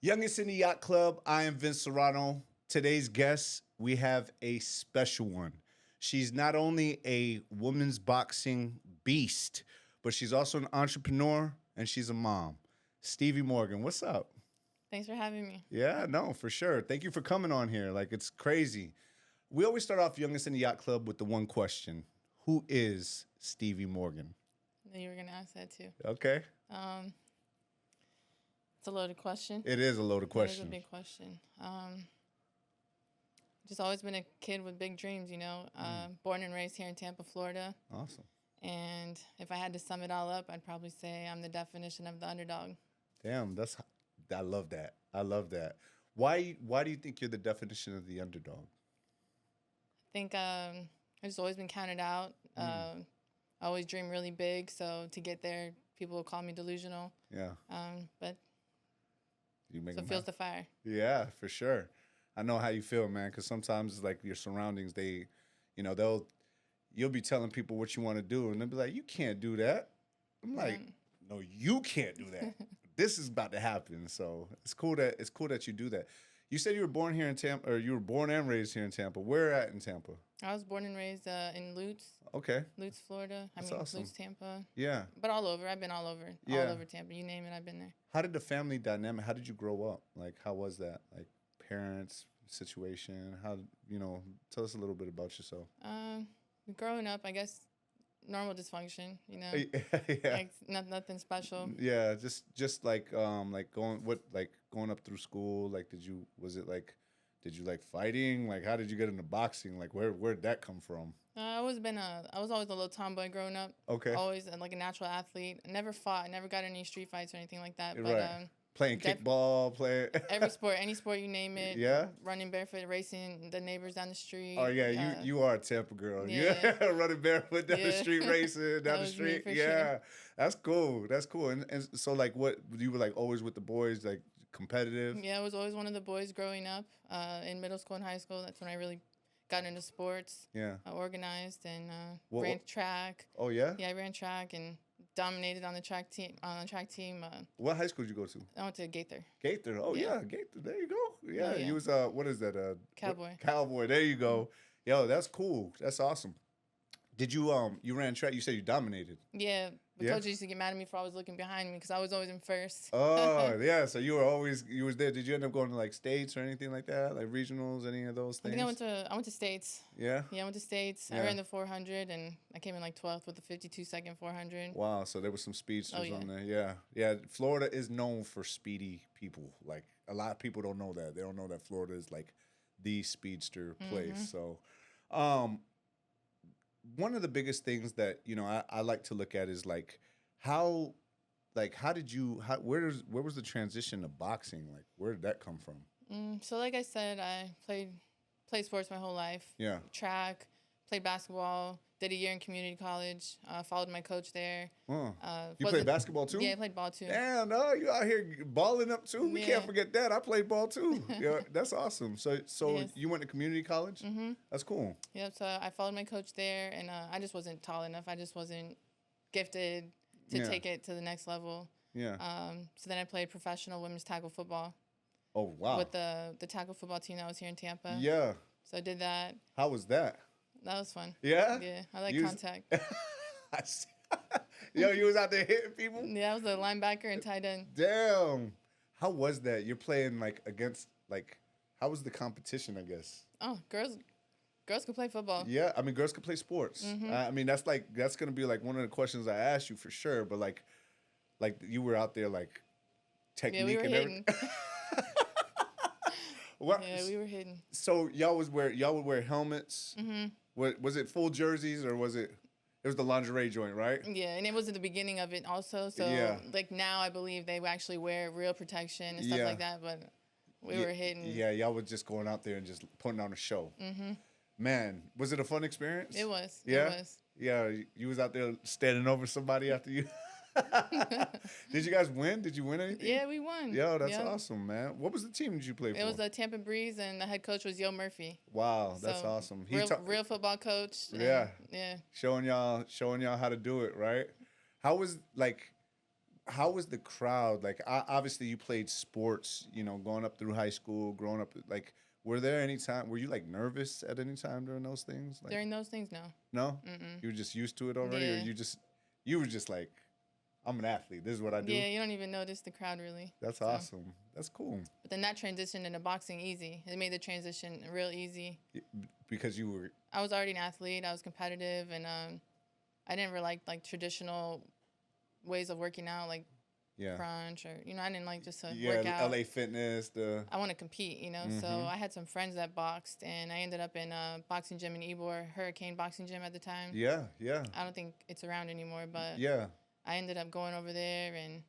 Youngest in the Yacht Club, I am Vince Serrano. Today's guest, we have a special one. She's not only a women's boxing beast, but she's also an entrepreneur and she's a mom. Stevie Morgan, what's up? Thanks for having me. Yeah, no, for sure. Thank you for coming on here. Like, it's crazy. We always start off Youngest in the Yacht Club with the one question. Who is Stevie Morgan? I knew you were going to ask that too. Okay. It's a loaded question. It is a loaded question. It is a big question. Just always been a kid with big dreams, you know. Born and raised here in Tampa, Florida. Awesome. And if I had to sum it all up, I'd probably say I'm the definition of the underdog. Damn, I love that. I love that. Why do you think you're the definition of the underdog? I think I've just always been counted out. I always dream really big, so to get there, people will call me delusional. Yeah. But You make so them feels the fire. Yeah, for sure. I know how you feel, man, because sometimes it's like your surroundings, you'll be telling people what you want to do, and they'll be like, you can't do that. I'm like, no, you can't do that. This is about to happen. So it's cool that you do that. You said you were born here in Tampa, or you were born and raised here in Tampa. Where at in Tampa? I was born and raised in Lutz. Okay. Lutz, Florida. That's awesome. Lutz, Tampa. Yeah. But all over. I've been all over. Yeah. All over Tampa. You name it, I've been there. How did the family dynamic, how did you grow up? Like, how was that? Like, parents, situation, tell us a little bit about yourself. Growing up, I guess, normal dysfunction, you know? Yeah. Like, nothing special. Yeah, just like going up through school, like did you like fighting? Like how did you get into boxing? Like where'd that come from? I was always a little tomboy growing up. Okay. Always like a natural athlete. I never fought. I never got any street fights or anything like that. But right. Playing kickball, every sport, any sport you name it. Yeah. Running barefoot, racing the neighbors down the street. Oh yeah, you are a Tampa girl. Yeah. Running barefoot down the street, racing down the street. Yeah. Sure. That's cool. That's cool. And so like what you were like always with the boys, like competitive? Yeah, I was always one of the boys growing up. In middle school and high school, that's when I really got into sports. Yeah. Organized and ran track. Oh yeah? Yeah, I ran track and dominated on the track team. What high school did you go to? I went to Gaither. Gaither. Oh yeah, Gaither. There you go. Yeah, yeah. You was what is that? Cowboy. Cowboy. There you go. Yo, that's cool. That's awesome. Did you you ran track? You said you dominated. Yeah. The coach used to get mad at me for always looking behind me because I was always in first. Oh yeah, so you was there. Did you end up going to like states or anything like that, like regionals, any of those things? I think I went to states. Yeah. Yeah, I went to states. Yeah. I ran the 400 and I came in like 12th with the 52-second 400. Wow, so there was some speedsters yeah. on there. Yeah, yeah. Florida is known for speedy people. Like a lot of people don't know that. They don't know that Florida is like the speedster place. So, one of the biggest things that I like to look at is like where was the transition to boxing? Like where did that come from? So like I said, I played sports my whole life. Yeah. Track, played basketball, did a year in community college, followed my coach there. You played basketball too? Yeah, I played ball too. Damn, no, you out here balling up too? We can't forget that. I played ball too. Yeah, that's awesome. So Yes. You went to community college? Mm-hmm. That's cool. Yeah, so I followed my coach there, and I just wasn't tall enough. I just wasn't gifted to take it to the next level. Yeah. So then I played professional women's tackle football. Oh, wow. With the tackle football team that was here in Tampa. Yeah. So I did that. How was that? That was fun. Yeah? Yeah, I like contact. I see. Yo, you was out there hitting people? Yeah, I was the linebacker and tight end. Damn. How was that? You're playing like against how was the competition, I guess? Oh, girls could play football. Yeah, I mean girls could play sports. I mean that's gonna be like one of the questions I asked you for sure. But like you were out there like technique we were and hitting. everything. Yeah, we were hitting. So y'all would wear helmets. Mm-hmm. Was it full jerseys or was it? It was the lingerie joint, right? Yeah, and it was at the beginning of it also. So like now I believe they actually wear real protection and stuff like that. But we were hitting. Yeah, y'all was just going out there and just putting on a show. Mm-hmm. Man, was it a fun experience? It was. Yeah? It was. Yeah, you was out there standing over somebody after you. Did you guys win? Did you win anything? Yeah, we won. Yo, that's awesome, man. What was the team that you played for? It was the Tampa Breeze, and the head coach was Yo Murphy. Wow, that's awesome. Real football coach. Yeah. Yeah. Showing y'all how to do it, right? How was how was the crowd? Like, obviously, you played sports. You know, going up through high school, growing up. Like, were there any time? Were you like nervous at any time during those things? Like, During those things, no. no, Mm-mm. you were just used to it already, or Yeah. you were just like, I'm an athlete. This is what I do. Yeah, you don't even notice the crowd really. That's So, awesome. That's cool. but then that transitioned into boxing easy. It made the transition real easy. Because you were. I was already an athlete. I was competitive, and I never liked like traditional ways of working out, like Yeah. crunch or I didn't like just to Yeah, work out. LA Fitness. The I want to compete, So Mhm. I had some friends that boxed, and I ended up in a boxing gym in Ybor, Hurricane Boxing Gym at the time. yeah, yeah, I don't think it's around anymore, but yeah. I ended up going over there, and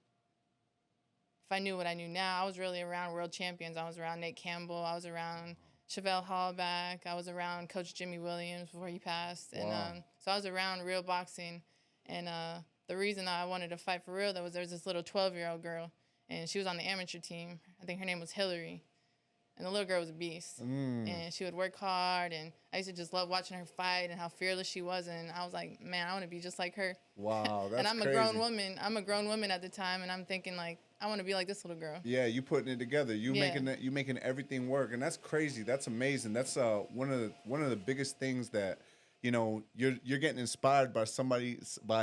if I knew what I knew now, I was really around world champions. I was around Nate Campbell. I was around Chevelle Hallback. I was around Coach Jimmy Williams before he passed, and Wow. so I was around real boxing. And the reason I wanted to fight for real, there was this little 12-year-old girl, and she was on the amateur team. I think her name was Hillary. And the little girl was a beast. Mm. And she would work hard. And I used to just love watching her fight and how fearless she was. And I was like, man, I want to be just like her. Wow, that's and I'm crazy. a grown woman. I'm a grown woman at the time. And I'm thinking, like, I want to be like this little girl. Yeah, you putting it together. You Yeah. making everything work, and that's crazy. That's amazing. That's one of the biggest things that you're getting inspired by somebody, by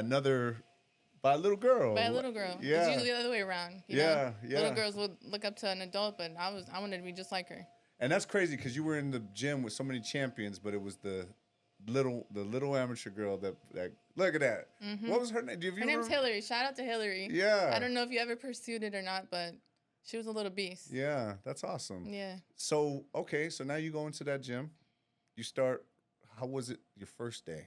a little girl. By a little girl. Yeah. It's usually the other way around. Yeah, yeah. Little girls would look up to an adult, but I wanted to be just like her. And that's crazy because you were in the gym with so many champions, but it was the little amateur girl that look at that. Mm-hmm. What was her name? Her name's Hillary. Shout out to Hillary. Yeah. I don't know if you ever pursued it or not, but she was a little beast. Yeah, that's awesome. Yeah. So so now you go into that gym. You start. How was it your first day?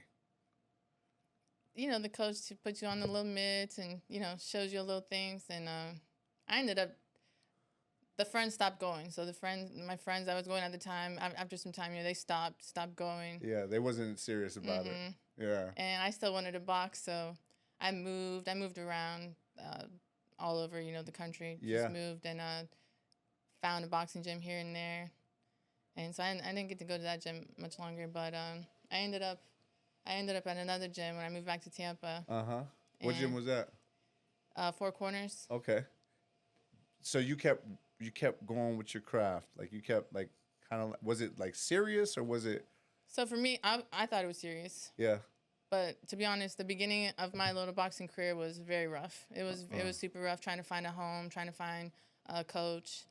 The coach puts you on the little mitts and, shows you little things. And I ended up, the friends stopped going. So my friends I was going at the time, after some time, they stopped going. Yeah, they wasn't serious about it. Yeah. And I still wanted to box, so I moved around all over, the country. Yeah. Just moved and found a boxing gym here and there. And so I didn't get to go to that gym much longer, but I ended up at another gym when I moved back to Tampa. Uh-huh. What gym was that? Four Corners. Okay. So you kept going with your craft. Like you kept like kind of, was it like serious or was it? So for me, I thought it was serious. Yeah. But to be honest, the beginning of my little boxing career was very rough. It was super rough trying to find a home, trying to find a coach.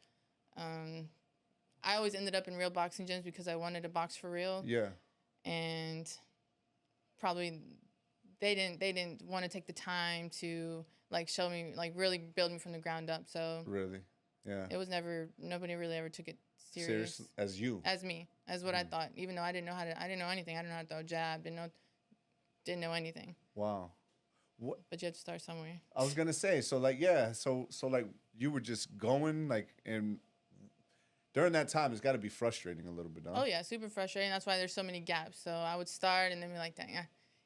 I always ended up in real boxing gyms because I wanted to box for real. Yeah. And probably they didn't want to take the time to like show me, like really build me from the ground up. So Really? Yeah. it was nobody really ever took it serious. Serious as you. As me, as what I thought. Even though I didn't know anything. I didn't know how to throw a jab. Didn't know anything. Wow. What? But you had to start somewhere. I was gonna say, so like, yeah, so like you were just going like, and during that time, it's got to be frustrating a little bit, huh? Oh yeah, super frustrating. That's why there's so many gaps. So I would start and then be like, dang,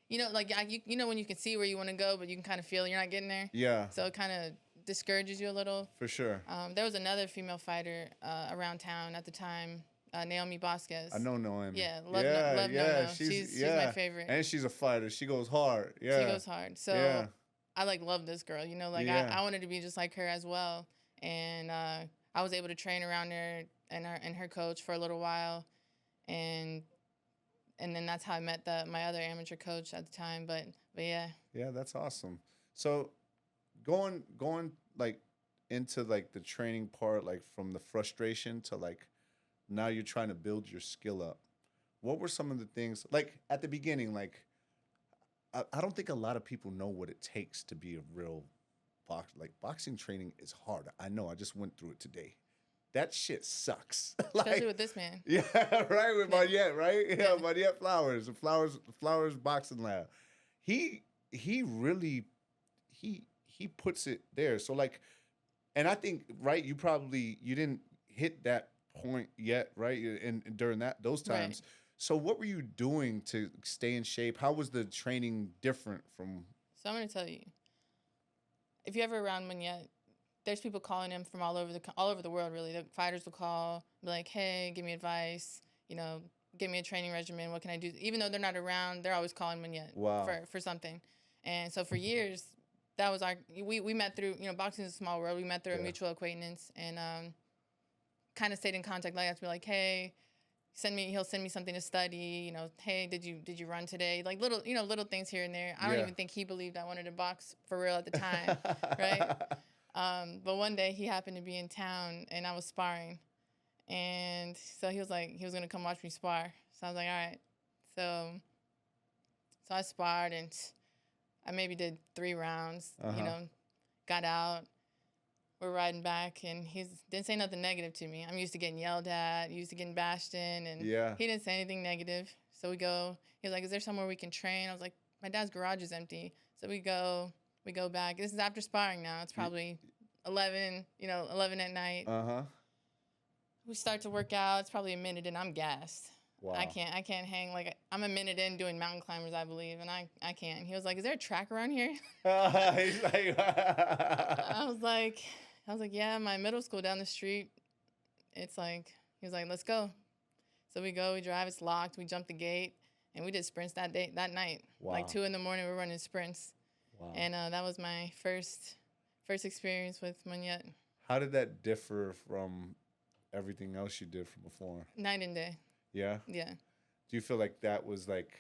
when you can see where you want to go, but you can kind of feel you're not getting there. Yeah. So it kind of discourages you a little. For sure. There was another female fighter around town at the time, Naomi Vasquez. I know Noemi. Yeah, love Nono. She's my favorite. And she's a fighter. She goes hard. Yeah. She goes hard. So yeah. I love this girl. Yeah. I wanted to be just like her as well. And I was able to train around her and her coach for a little while. And then that's how I met my other amateur coach at the time. But yeah. Yeah, that's awesome. So going like into like the training part, like from the frustration to like now you're trying to build your skill up. What were some of the things like at the beginning? Like I don't think a lot of people know what it takes to be a real boxer. Like boxing training is hard. I know. I just went through it today. That shit sucks. Especially with this man. Yeah, right. With Mariette, right? Yeah, Mariette Flowers, Flowers Boxing Lab. He really he puts it there. So like, and I think right, you didn't hit that point yet, right? And during those times. Right. So what were you doing to stay in shape? How was the training different from? So I'm gonna tell you, if you're ever around Manette, there's people calling him from all over the world. Really, the fighters will call, be like, "Hey, give me advice. Give me a training regimen. What can I do?" Even though they're not around, they're always calling Manette Wow. for something. And so for years, that was we met through, boxing is a small world. We met through a mutual acquaintance, and kind of stayed in contact. Like, I have to be like, hey, he'll send me something to study. Hey, did you run today? Like little things here and there. I don't even think he believed I wanted to box for real at the time, right? But one day he happened to be in town, and I was sparring, and so he was gonna come watch me spar. So I was like, all right. So I sparred, and I maybe did 3 rounds. Got out. We're riding back, and he didn't say nothing negative to me. I'm used to getting yelled at, used to getting bashed in, and he didn't say anything negative. So we go. He was like, "Is there somewhere we can train?" I was like, "My dad's garage is empty." So we go back. This is after sparring now. It's probably 11 at night. We start to work out. It's probably a minute, and I'm gassed. Wow. I can't hang. Like, I'm a minute in doing mountain climbers, I believe, and I can't. He was like, "Is there a track around here?" He's like, I was like, "Yeah, my middle school down the street." He was like, "Let's go." So we go, we drive, it's locked, we jump the gate, and we did sprints that night. Wow. Like 2 a.m, we're running sprints. Wow. And that was my first experience with Monette. How did that differ from everything else you did from before? Night and day. Yeah? Yeah. Do you feel like that was like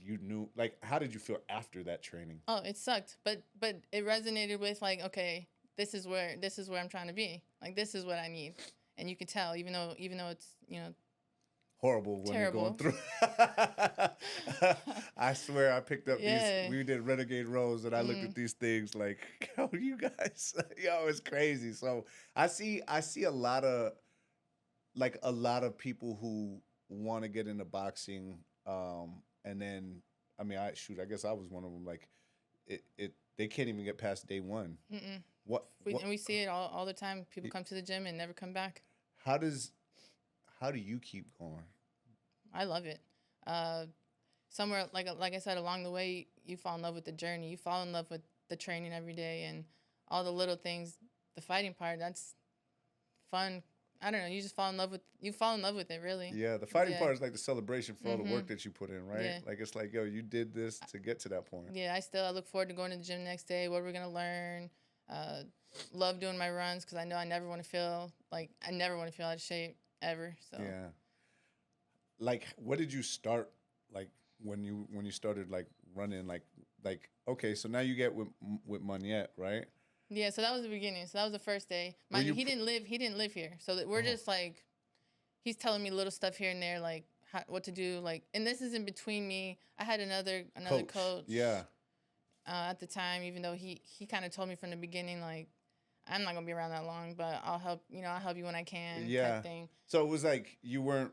you knew, like, how did you feel after that training? Oh, it sucked, but it resonated with, like, okay, this is where I'm trying to be. Like, this is what I need. And you could tell, even though it's, horrible when terrible. You're going through. I swear I picked up we did Renegade Rows, and I looked at these things like, yo, you guys, it's crazy. So I see a lot of people who want to get into boxing, and then, I mean, I guess I was one of them. Like, they can't even get past day one. Mm-mm. And we see it all the time. People come to the gym and never come back. How do you keep going? I love it. Somewhere, like I said, along the way, you fall in love with the journey. You fall in love with the training every day and all the little things. The fighting part, that's fun. I don't know. You just fall in love with it, really. Yeah, the fighting part is like the celebration for all the work that you put in, right? Yeah. Like, it's like, yo, you did this to get to that point. Yeah, I look forward to going to the gym next day. What are we gonna learn? Love doing my runs because I know I never want to feel out of shape ever. So yeah. Like, what did you start, like, when you started, like, running, like okay, so now you get with Monette, right? Yeah, so that was the beginning. So that was the first day. Mind you, he didn't live here. So that we're just like, he's telling me little stuff here and there, like what to do, like, and this is in between me. I had another coach. Yeah. At the time, even though he kind of told me from the beginning, like, I'm not gonna be around that long, but I'll help you when I can. Yeah. Type thing. So it was like you were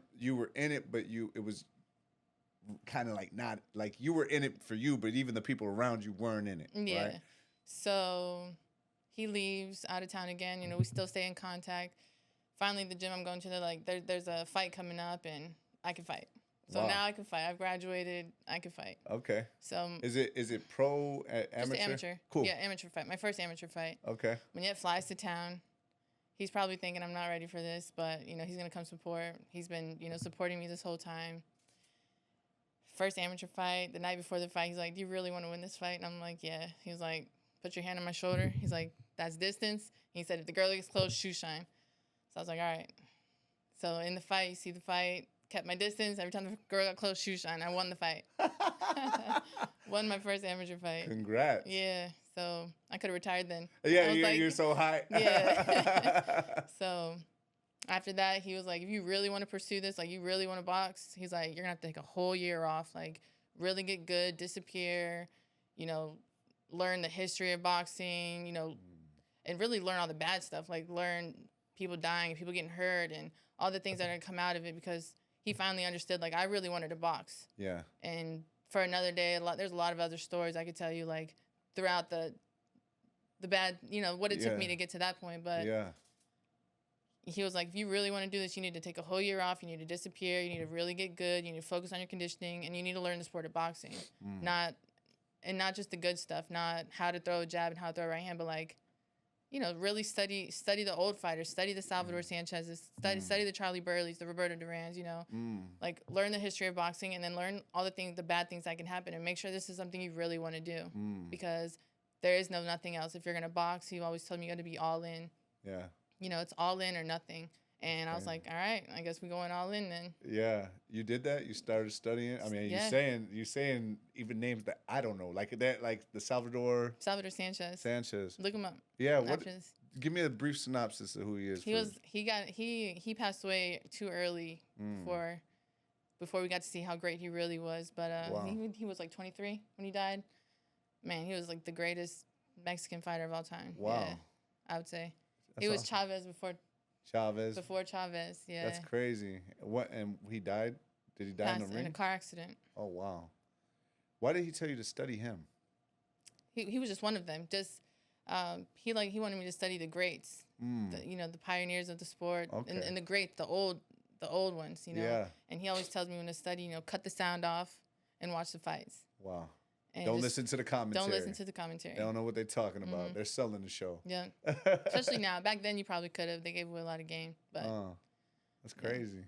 in it, but it was kind of like not like you were in it for you, but even the people around you weren't in it. Yeah. Right? So he leaves out of town again. We still stay in contact. Finally, the gym I'm going to, there's a fight coming up, and I can fight. So now I can fight. I've graduated. I can fight. Okay. So is it pro, amateur? Just amateur. Cool. Yeah, amateur fight. My first amateur fight. Okay. Monette flies to town. He's probably thinking I'm not ready for this, but he's gonna come support. He's been supporting me this whole time. First amateur fight. The night before the fight, he's like, "Do you really want to win this fight?" And I'm like, "Yeah." He was like, "Put your hand on my shoulder." He's like, "That's distance." He said, "If the girl gets close, shoe shine." So I was like, "All right." So in the fight, you see the fight. Kept my distance. Every time the girl got close, shoe shine. I won the fight. Won my first amateur fight. Congrats. Yeah. So I could have retired then. Yeah, you're so high. Yeah. So after that, he was like, if you really want to pursue this, like you really want to box, he's like, you're going to have to take a whole year off. Like, really get good, disappear, learn the history of boxing, and really learn all the bad stuff. Like, learn people dying, people getting hurt, and all the things that are going to come out of it, because he finally understood, like, I really wanted to box. Yeah. And for another day, there's a lot of other stories I could tell you, like, throughout the bad, what it took me to get to that point. But yeah. He was like, if you really want to do this, you need to take a whole year off. You need to disappear. You need to really get good. You need to focus on your conditioning, and you need to learn the sport of boxing. Not just the good stuff, not how to throw a jab and how to throw a right hand, but, like, really study the old fighters, study the Salvador Sanchez's, study the Charlie Burleys, the Roberto Durans, like learn the history of boxing and then learn all the bad things that can happen and make sure this is something you really want to do because there is nothing else. If you're going to box, he always told me you got to be all in. Yeah. It's all in or nothing. And I was like, all right, I guess we're going all in then. Yeah, you did that. You started studying. I mean, you're saying even names that I don't know, like the Salvador Sanchez. Look him up. Yeah, give me a brief synopsis of who he is. He passed away too early before we got to see how great he really was. But wow. he was like 23 when he died. Man, he was like the greatest Mexican fighter of all time. Wow, yeah, I would say he was Chavez before. Before Chavez, yeah. That's crazy. And he died? Did he die in the ring? In a car accident. Oh, wow. Why did he tell you to study him? He was just one of them. Just he wanted me to study the greats, the pioneers of the sport, and the great, the old ones, Yeah. And he always tells me when to study, cut the sound off and watch the fights. Wow. And don't listen to the commentary. Don't listen to the commentary. They don't know what they're talking about. They're selling the show. Yeah. Especially now. Back then, you probably could have. They gave away a lot of game. But that's crazy. Yeah.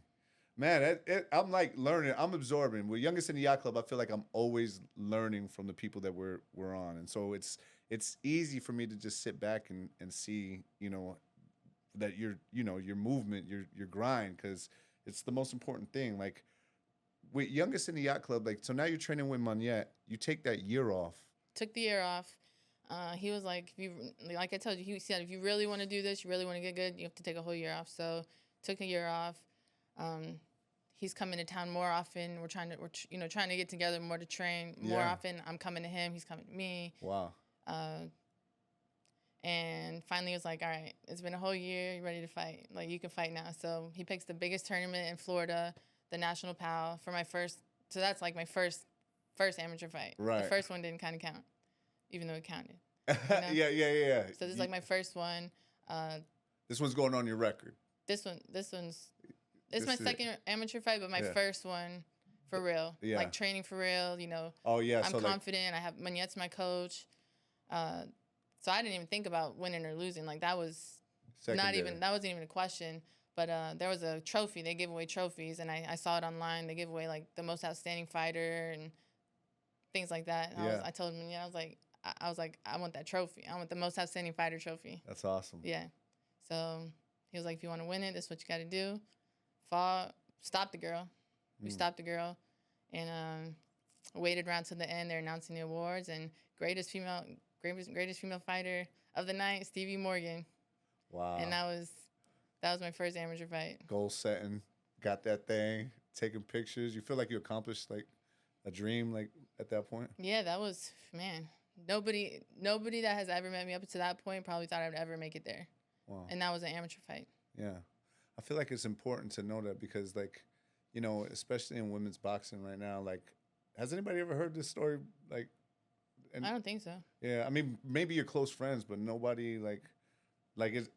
Man, I'm like learning. I'm absorbing. With Youngest in the Yacht Club, I feel like I'm always learning from the people that we're on. And so it's easy for me to just sit back and see, that your movement, your grind, because it's the most important thing. Like, with Youngest in the Yacht Club, so now you're training with Monette. You take that year off. Took the year off. He was like, like I told you, he said, if you really want to do this, you really want to get good, you have to take a whole year off. So took a year off. He's coming to town more often. We're trying to get together more to train more often. I'm coming to him. He's coming to me. Wow. And finally it was like, all right, it's been a whole year. You're ready to fight. Like, you can fight now. So he picks the biggest tournament in Florida, the National PAL, for my first. So that's like my first amateur fight. Right. The first one didn't kind of count, even though it counted. Yeah. So this is like my first one. This one's going on your record. This one's my second amateur fight, but my first one for real. Yeah. Like training for real, Oh yeah. I'm confident. I have Monette's my coach. So I didn't even think about winning or losing. Like, that was that wasn't even a question. But there was a trophy. They gave away trophies, and I saw it online. They gave away, like, the most outstanding fighter and things like that. And I told him, I was like, I want that trophy. I want the most outstanding fighter trophy. That's awesome. Yeah. So he was like, if you want to win it, this is what you got to do. Stop the girl. We stopped the girl and waited around to the end. They're announcing the awards, and greatest female fighter of the night, Stevie Morgan. Wow. And that was my first amateur fight. Goal setting, got that thing, taking pictures. You feel like you accomplished like a dream, like at that point? Yeah, that was, man. Nobody that has ever met me up to that point probably thought I would ever make it there. Wow. And that was an amateur fight. Yeah. I feel like it's important to know that because, like, especially in women's boxing right now, like, has anybody ever heard this story? Like, I don't think so. Yeah, I mean, maybe you're close friends, but nobody this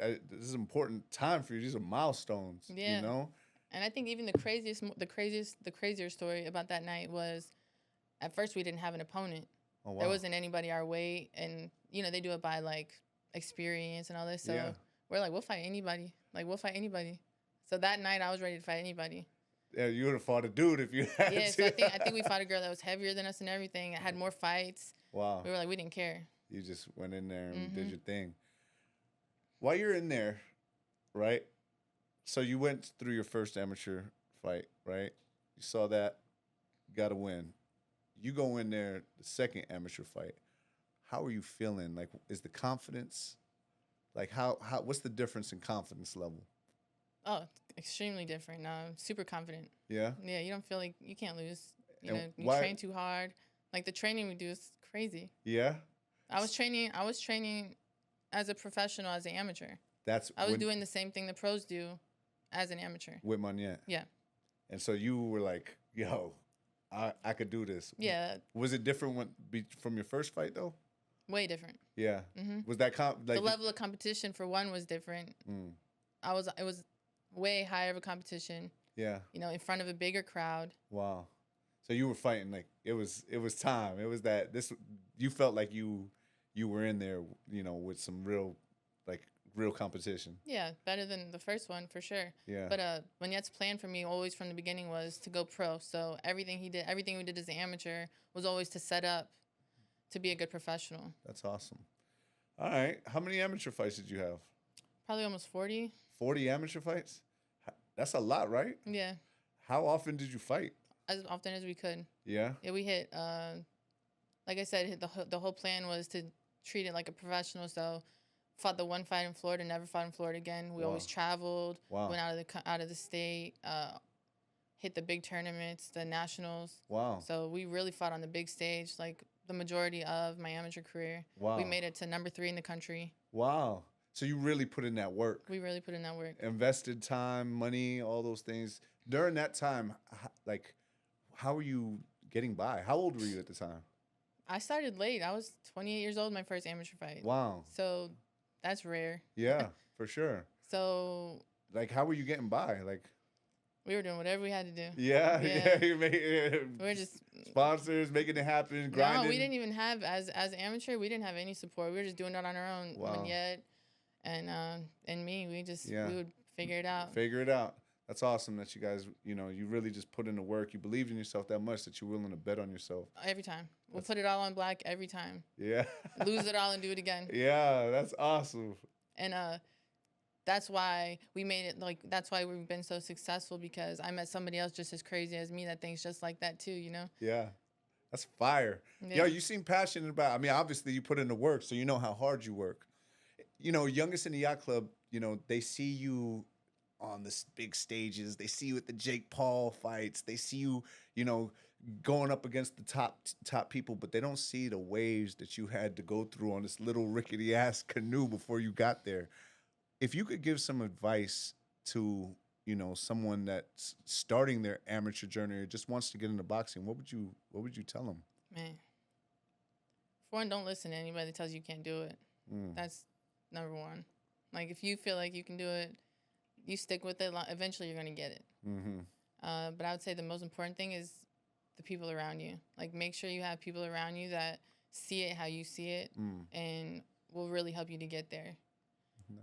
is an important time for you. These are milestones. Yeah. And I think even the crazier story about that night was, at first we didn't have an opponent. Oh, wow. There wasn't anybody our weight, and they do it by like experience and all this. So we're like, we'll fight anybody. So that night I was ready to fight anybody. Yeah, you would have fought a dude if you had to. So I think we fought a girl that was heavier than us and everything. Had more fights. Wow. We were like, we didn't care. You just went in there and did your thing. While you're in there, right? So you went through your first amateur fight, right? You saw that, you got to win. You go in there, the second amateur fight. How are you feeling? Like, is the confidence, like how what's the difference in confidence level? Oh, extremely different. Super confident. Yeah? Yeah, you don't feel like you can't lose. You train too hard. Like, the training we do is crazy. Yeah? I was training as a professional, as an amateur. I was doing the same thing the pros do as an amateur. With Monette? Yeah. And so you were like, yo, I could do this. Yeah. Was it different from your first fight, though? Way different. Yeah. Mm-hmm. Was that the level of competition, for one, was different. It was way higher of a competition. Yeah. In front of a bigger crowd. Wow. So you were fighting like it was time. It was you felt like you were in there, with some real, like, real competition. Yeah, better than the first one for sure. Yeah. But Manette's plan for me always from the beginning was to go pro. So everything he did, everything we did as an amateur was always to set up to be a good professional. That's awesome. All right. How many amateur fights did you have? Probably almost 40. 40 amateur fights? That's a lot, right? Yeah. How often did you fight? As often as we could. Yeah. Yeah, we hit, like I said, the whole plan was to treat it like a professional. So fought the one fight in Florida, never fought in Florida again. We always traveled, went out of the state, hit the big tournaments, the nationals. Wow. So we really fought on the big stage, like the majority of my amateur career. Wow. We made it to number 3 in the country. Wow. So you really put in that work. We really put in that work. Invested time, money, all those things. During that time, like, how were you getting by? How old were you at the time? I started late. I was 28 years old my first amateur fight. Wow. So that's rare. Yeah, for sure. So, like, how were you getting by? Like, we were doing whatever we had to do. Yeah. You we were just sponsors making it happen, grinding. No, we didn't even have as amateur. We didn't have any support. We were just doing it on our own. Wow. Manette and me, we would figure it out. Figure it out. That's awesome that you guys, you really just put in the work. You believed in yourself that much that you're willing to bet on yourself. Every time. We'll put it all on black every time. Yeah. Lose it all and do it again. Yeah, that's awesome. And that's why we made it, that's why we've been so successful, because I met somebody else just as crazy as me that thinks just like that too, Yeah. That's fire. Yeah. Yo, you seem passionate about, obviously you put in the work, so you know how hard you work. Youngest in the Yacht Club, they see you on the big stages. They see you at the Jake Paul fights. They see you, going up against the top people, but they don't see the waves that you had to go through on this little rickety ass canoe before you got there. If you could give some advice to, someone that's starting their amateur journey or just wants to get into boxing, what would you tell them? Man. For one, don't listen to anybody that tells you can't do it. That's number one. Like, if you feel like you can do it, you stick with it. Eventually, you're going to get it. Mm-hmm. But I would say the most important thing is the people around you. Like, make sure you have people around you that see it how you see it and will really help you to get there.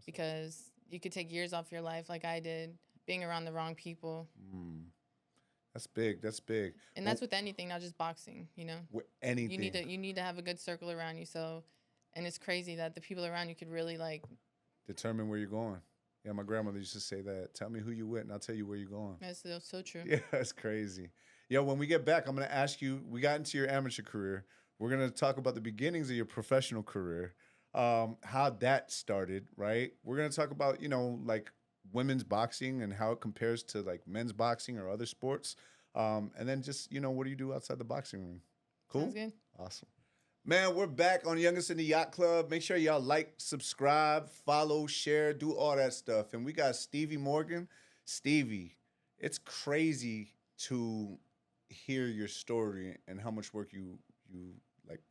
Because you could take years off your life like I did, being around the wrong people. That's big. That's big. And that's with anything, not just boxing, With anything. You need to have a good circle around you. So, and it's crazy that the people around you could really, determine where you're going. Yeah, my grandmother used to say that. Tell me who you with, and I'll tell you where you're going. That's so true. Yeah, that's crazy. Yo, when we get back, I'm going to ask you, we got into your amateur career. We're going to talk about the beginnings of your professional career, how that started, right? We're going to talk about, women's boxing and how it compares to, men's boxing or other sports. And then just, what do you do outside the boxing ring? Cool? Sounds good. Awesome. Man, we're back on Youngest in the Yacht Club. Make sure y'all like, subscribe, follow, share, do all that stuff. And we got Stevie Morgan. Stevie, it's crazy to hear your story and how much work you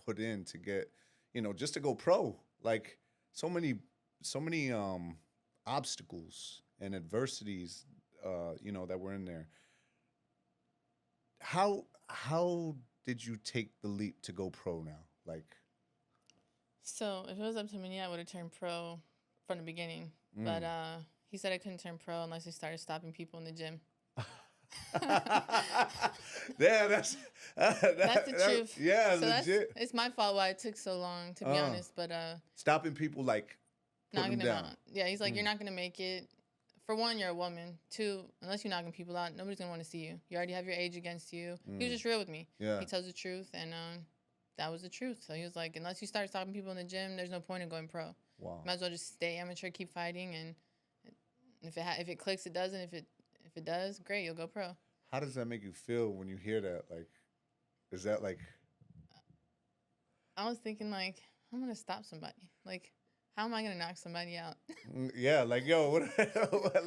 put in to get, just to go pro. Like, so many obstacles and adversities, that were in there. How did you take the leap to go pro now? So if it was up to me, I would have turned pro from the beginning. But he said I couldn't turn pro unless I started stopping people in the gym. Yeah, that's the truth. Yeah, so legit. It's my fault why it took so long, to be honest. But stopping people, knocking them out. Yeah, he's like, you're not gonna make it. For one, you're a woman. Two, unless you're knocking people out, nobody's gonna want to see you. You already have your age against you. He was just real with me. Yeah. He tells the truth, and that was the truth. So he was like, unless you start stopping people in the gym, there's no point in going pro. Wow. Might as well just stay amateur, keep fighting, and if it clicks, it does, and if it does, great, you'll go pro. How does that make you feel when you hear that? Is that I was thinking I'm gonna stop somebody. How am I gonna knock somebody out? Yeah, yo, what?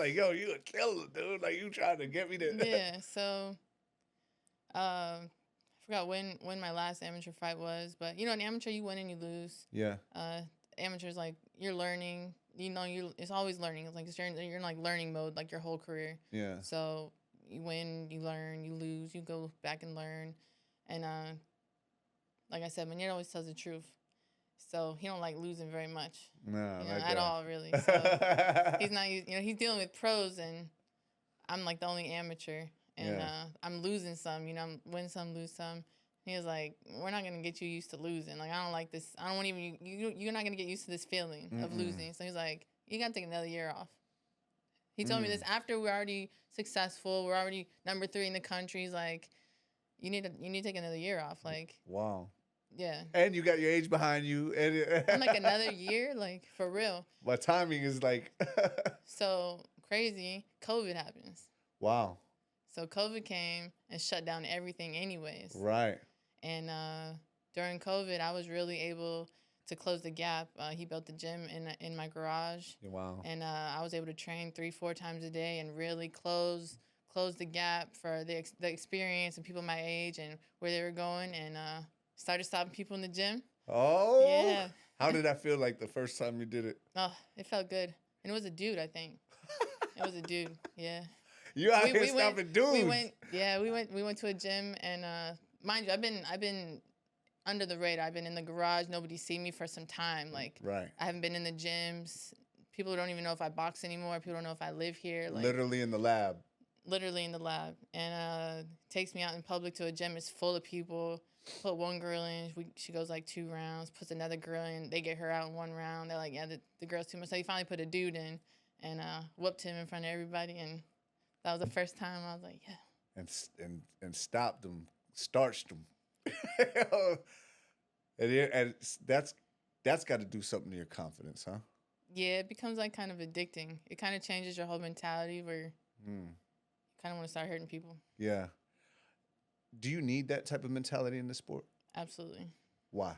Yo, you a killer, dude. You trying to get me to? Yeah. So, I forgot when my last amateur fight was, but in amateur you win and you lose. Yeah. Amateurs you're learning. It's always learning. It's you're in learning mode your whole career. Yeah. So you win, you learn, you lose, you go back and learn, and like I said, Manette always tells the truth. So he don't like losing very much. No, at all, really. So he's not, he's dealing with pros, and I'm like the only amateur, and I'm losing some, I'm win some, lose some. He was like, we're not going to get you used to losing. Like, I don't like this. I don't want even, you're not going to get used to this feeling of losing. So he's like, you got to take another year off. He told me this after we're already successful. We're already number 3 in the country. He's like, you need to take another year off. Like, wow. Yeah. And you got your age behind you. And I'm like, another year? Like, for real. My timing is like. So crazy. COVID happens. Wow. So COVID came and shut down everything anyways. Right. And during COVID, I was really able to close the gap. He built the gym in my garage. Wow. And I was able to train 3-4 times a day and really close the gap for the experience and people my age and where they were going, and started stopping people in the gym. Oh. Yeah. How did that feel like the first time you did it? Oh, it felt good. And it was a dude, I think. It was a dude. Yeah. You out here stopping dudes. We went to a gym, and mind you, I've been under the radar. I've been in the garage. Nobody's seen me for some time. Like, right. I haven't been in the gyms. People don't even know if I box anymore. People don't know if I live here. Like, literally in the lab. Literally in the lab. And takes me out in public to a gym. It's full of people. Put one girl in. She goes like 2 rounds. Puts another girl in. They get her out in 1 round. They're like, yeah, the girl's too much. So he finally put a dude in and whooped him in front of everybody. And that was the first time I was like, yeah. And stopped them, starched them. and that's got to do something to your confidence, huh? Yeah, it becomes like kind of addicting. It kind of changes your whole mentality where you kind of want to start hurting people. Yeah. Do you need that type of mentality in the sport? Absolutely. Why?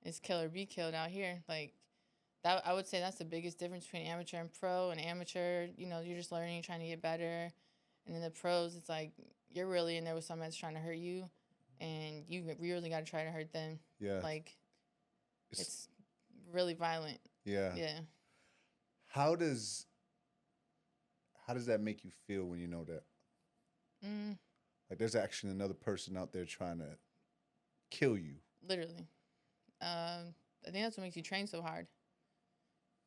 It's kill or be killed out here. Like, that, I would say that's the biggest difference between amateur and pro. And amateur, you're just learning, trying to get better. And in the pros, it's like you're really in there with someone that's trying to hurt you, and you really got to try to hurt them. Yeah. Like, it's really violent. Yeah. Yeah. How does that make you feel when you know that? Like, there's actually another person out there trying to kill you. Literally. I think that's what makes you train so hard.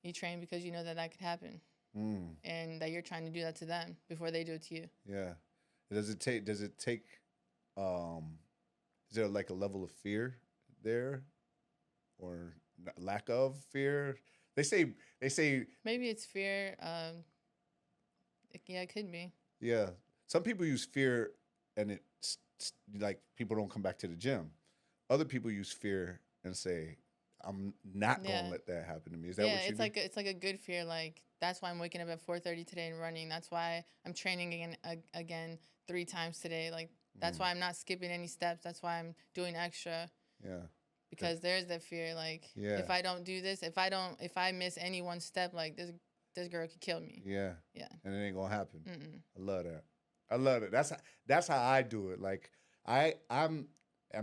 You train because you know that could happen. And that you're trying to do that to them before they do it to you. Yeah. Does it take, is there like a level of fear there, or lack of fear? They say maybe it's fear. Yeah, it could be. Yeah. Some people use fear and it's like people don't come back to the gym. Other people use fear and say, I'm not going to let that happen to me. Is that what you it's do? it's like a good fear. Like, that's why I'm waking up at 4:30 today and running. That's why I'm training again 3 times today. Like, that's why I'm not skipping any steps. That's why I'm doing extra. Yeah. Because there's that fear. Like, if I don't do this, if I miss any one step, like, this girl could kill me. Yeah. Yeah. And it ain't gonna happen. I love that. I love it. That's how I do it. Like, I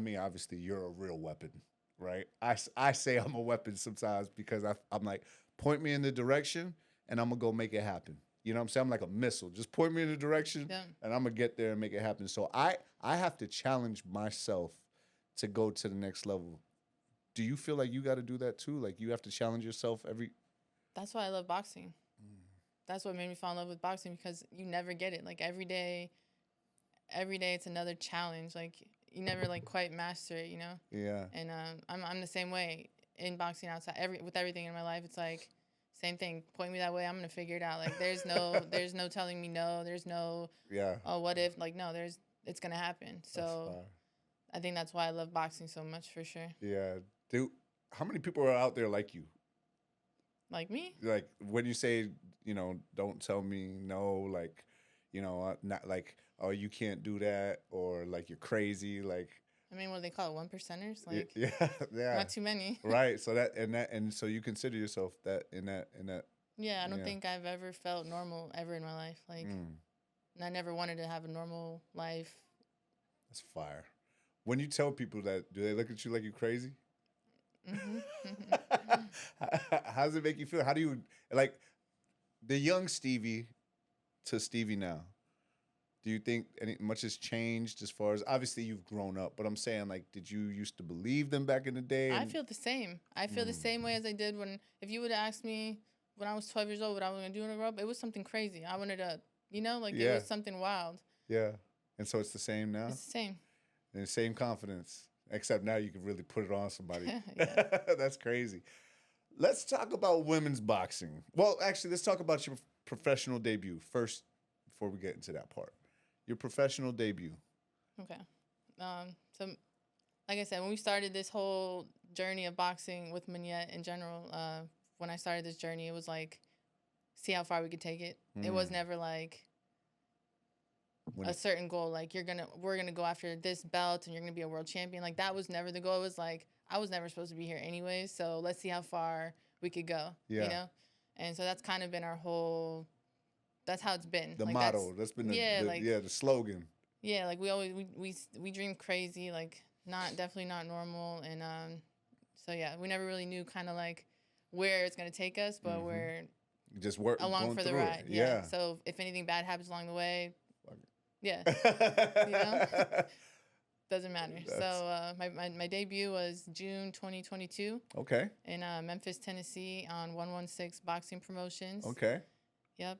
mean, obviously you're a real weapon, right? I say I'm a weapon sometimes because I'm like, point me in the direction and I'm gonna go make it happen. You know what I'm saying? I'm like a missile. Just point me in the direction and I'm gonna get there and make it happen. So I have to challenge myself to go to the next level. Do you feel like you got to do that too? Like, you have to challenge yourself every... That's why I love boxing. That's what made me fall in love with boxing, because you never get it. Like, every day it's another challenge. Like, you never like quite master it, Yeah. And I'm the same way in boxing, outside with everything in my life. It's like same thing. Point me that way, I'm gonna figure it out. Like, there's no telling me no. There's no oh, what if? Like, no, it's gonna happen. So I think that's why I love boxing so much, for sure. Yeah. Dude, how many people are out there like you? Like me? Like, when you say, don't tell me no, like, not like, oh, you can't do that, or like you're crazy, like. I mean, what do they call it, 1%ers? Like, yeah, not too many. Right. So and so you consider yourself that in that. Yeah, I don't think I've ever felt normal ever in my life. Like, and I never wanted to have a normal life. That's fire. When you tell people that, do they look at you like you're crazy? How does it make you feel? How do you, like, the young Stevie to Stevie now? Do you think much has changed as far as, obviously you've grown up, but I'm saying, like, did you used to believe them back in the day? I feel the same. I feel the same way as I did if you would have asked me when I was 12 years old what I was going to do when I grew up, it was something crazy. I wanted to, it was something wild. Yeah. And so it's the same now? It's the same. And the same confidence, except now you can really put it on somebody. Yeah. That's crazy. Let's talk about women's boxing. Well, actually, let's talk about your professional debut first before we get into that part. Your professional debut. Okay. So, like I said, when we started this whole journey of boxing with Manette in general, when I started this journey, it was like, see how far we could take it. It was never like a certain goal, like we're gonna go after this belt and you're gonna be a world champion. Like that was never the goal. It was like I was never supposed to be here anyways, so let's see how far we could go. Yeah. You know? And so that's kind of been our whole. That's how it's been. The like motto. That's been the slogan. Yeah, like we always we dream crazy, like definitely not normal, and so yeah, we never really knew kind of like where it's gonna take us, but we're just along for the ride. Yeah. Yeah. So if anything bad happens along the way, yeah, doesn't matter. So my debut was June 2022. Okay. In Memphis, Tennessee, on 116 Boxing Promotions. Okay. Yep.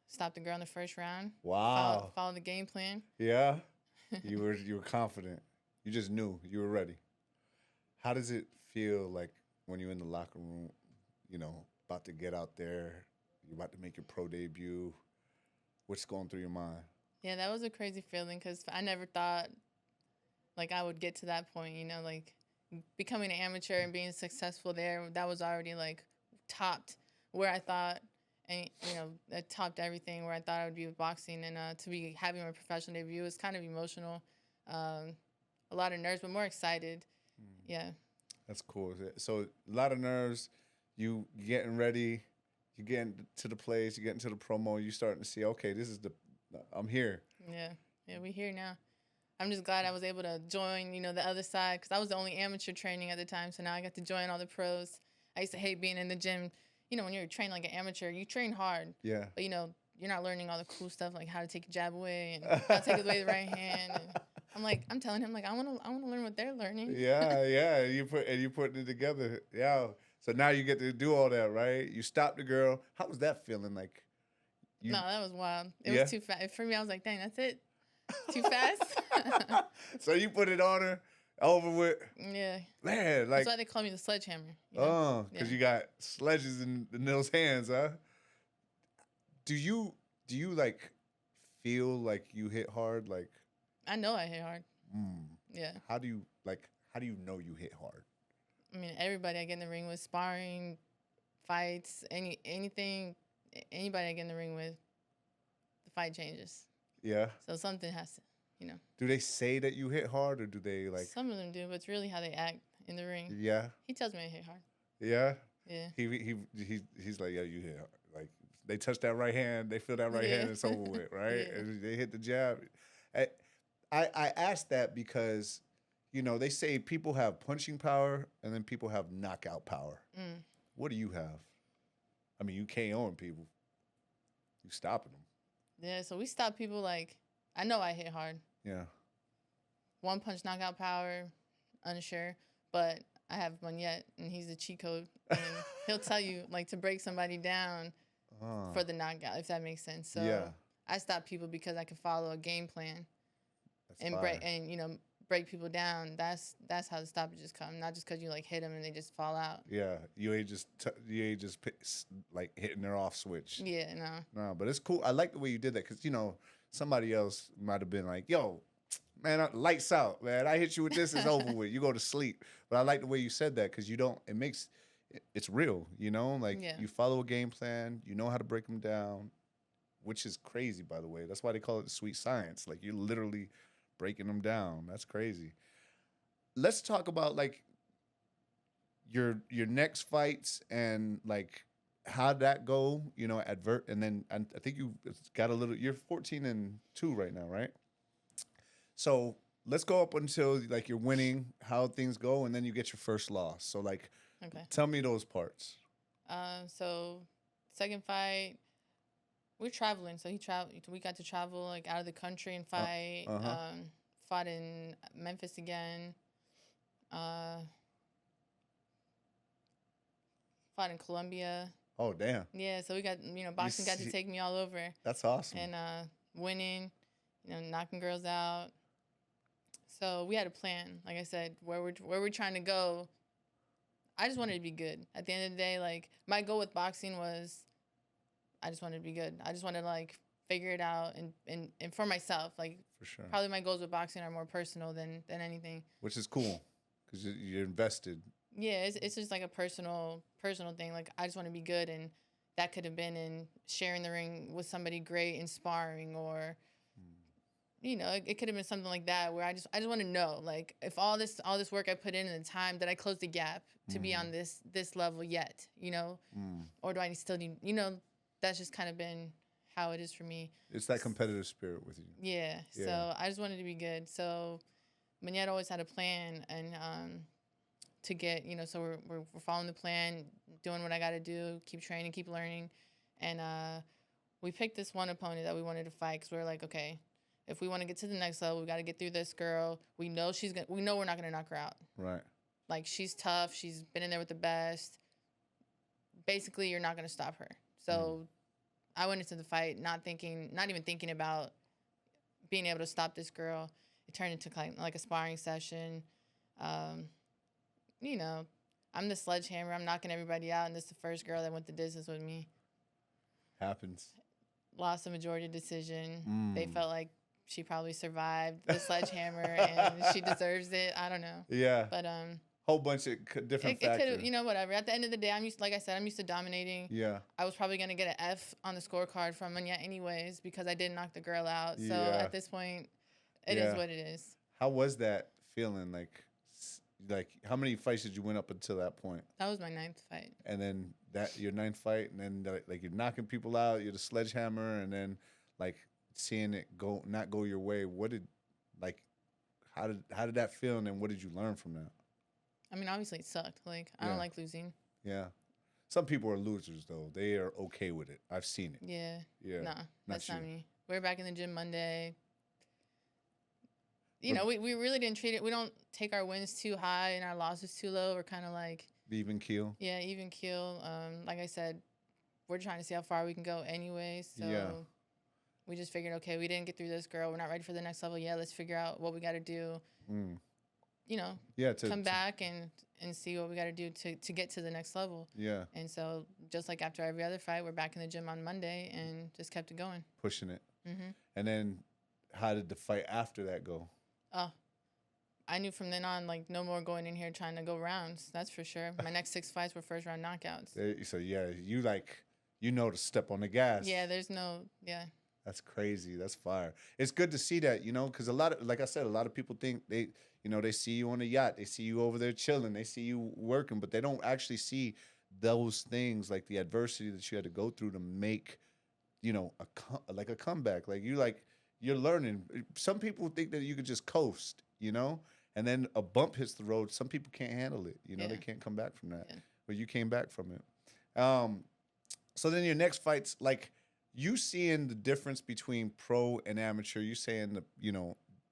Stopped the girl in the first round. Wow. Follow the game plan. Yeah. You were confident. You just knew you were ready. How does it feel like when you're in the locker room, about to get out there, you're about to make your pro debut? What's going through your mind? Yeah, that was a crazy feeling because I never thought like I would get to that point, like becoming an amateur and being successful there. That was already like topped where I thought. And, it topped everything where I thought I would be with boxing. And to be having my professional debut was kind of emotional. A lot of nerves, but more excited. Yeah. That's cool. So a lot of nerves. You getting ready. You getting to the place. You getting to the promo. You starting to see, okay, this is I'm here. Yeah. Yeah, we here now. I'm just glad I was able to join, the other side because I was the only amateur training at the time. So now I got to join all the pros. I used to hate being in the gym. When you're training like an amateur, you train hard. Yeah. But, you're not learning all the cool stuff like how to take a jab away and how to take away the right hand. And I'm telling him, I want to learn what they're learning. Yeah. You putting it together. Yeah. So now you get to do all that, right? You stop the girl. How was that feeling? Like, no, that was wild. It was too fast. For me, I was like, dang, that's it? Too fast? So you put it on her? Over with. Yeah. Man, that's why they call me the sledgehammer. Oh, because you got sledges in those hands, huh? Do you like feel like you hit hard? Like, I know I hit hard. Yeah. How do you know you hit hard? I mean, everybody I get in the ring with, sparring, fights, anything, anybody I get in the ring with, the fight changes. Yeah. So something has to. Do they say that you hit hard, or do they like? Some of them do, but it's really how they act in the ring. Yeah. He tells me I hit hard. Yeah. Yeah. He's like, yeah, you hit hard. Like they touch that right hand, they feel that right hand, it's over with, right? Yeah. And they hit the jab. I asked that because, they say people have punching power and then people have knockout power. What do you have? I mean, you KOing people. You stopping them. Yeah. So we stop people like. I know I hit hard. Yeah. One punch knockout power, unsure. But I have Manette, and he's the cheat code. And he'll tell you, like, to break somebody down for the knockout, if that makes sense. So I stop people because I can follow a game plan. That's fire. break people down. That's how the stoppages come. Not just because you, like, hit them and they just fall out. Yeah. You ain't just like, hitting their off switch. Yeah, no. No, but it's cool. I like the way you did that because, somebody else might have been like, yo, man, lights out, man. I hit you with this, it's over with. You go to sleep. But I like the way you said that because it's real, Like, you follow a game plan. You know how to break them down, which is crazy, by the way. That's why they call it the sweet science. Like, you're literally breaking them down. That's crazy. Let's talk about, like, your next fights and, like, how'd that go, and then I think you got you're 14-2 right now, right? So let's go up until, like, you're winning, how things go, and then you get your first loss. So, like, tell me those parts. So second fight, we're traveling, so we got to travel like out of the country and fight. Fought in Memphis again. Fought in Colombia. Oh, damn. Yeah, so we got, boxing got to take me all over. That's awesome. And winning, knocking girls out. So we had a plan. Like I said, where we're trying to go. I just wanted to be good. At the end of the day, like, my goal with boxing was I just wanted to be good. I just wanted to, like, figure it out and for myself. Like, for sure. Probably my goals with boxing are more personal than anything. Which is cool because you're invested. Yeah, it's just like a personal thing. Like, I just want to be good, and that could have been in sharing the ring with somebody great, inspiring, or it could have been something like that where I just want to know, like, if all this work I put in and the time that I closed the gap to be on this level yet, or do I still need, that's just kind of been how it is for me. It's that competitive spirit with you. Yeah. So I just wanted to be good. So Manette always had a plan, and to get, so we're following the plan, doing what I got to do, keep training, keep learning. And we picked this one opponent that we wanted to fight because we were like, okay, if we want to get to the next level, we got to get through this girl. We know we're not going to knock her out. Right. Like, she's tough. She's been in there with the best. Basically, you're not going to stop her. So I went into the fight not even thinking about being able to stop this girl. It turned into like a sparring session. I'm the sledgehammer. I'm knocking everybody out, and this is the first girl that went the distance with me. Happens. Lost the majority decision. They felt like she probably survived the sledgehammer, and she deserves it. I don't know. Yeah. But whole bunch of different factors. Whatever. At the end of the day, I'm used to dominating. Yeah. I was probably gonna get an F on the scorecard from Manette anyways because I didn't knock the girl out. So at this point, it is what it is. How was that feeling? Like how many fights did you win up until that point? That was my 9th fight. And then your 9th fight, and then like you're knocking people out, you're the sledgehammer, and then like seeing it not go your way. How did that feel, and then what did you learn from that? I mean, obviously it sucked. Like, I don't like losing. Yeah. Some people are losers though. They are okay with it. I've seen it. Yeah. Yeah. Nah, that's not me. We're back in the gym Monday. We really didn't treat it. We don't take our wins too high and our losses too low. We're kind of like even keel. Yeah, even keel. Like I said, we're trying to see how far we can go anyway. So we just figured, okay, we didn't get through this girl. We're not ready for the next level. Yeah, let's figure out what we got to do. Come back and see what we got to do to get to the next level. Yeah. And so just like after every other fight, we're back in the gym on Monday and just kept it going. Pushing it. Mm-hmm. And then how did the fight after that go? Oh, I knew from then on, like, no more going in here trying to go rounds. That's for sure. My next 6 fights were first round knockouts. So you to step on the gas. Yeah, there's no. That's crazy. That's fire. It's good to see that, because like I said, a lot of people think they see you on a yacht, they see you over there chilling, they see you working, but they don't actually see those things, like the adversity that you had to go through to make, a comeback. Like you're learning. Some people think that you could just coast, and then a bump hits the road. Some people can't handle it. They can't come back from that. Yeah. But you came back from it. So then your next fights, like, you seeing the difference between pro and amateur, you saying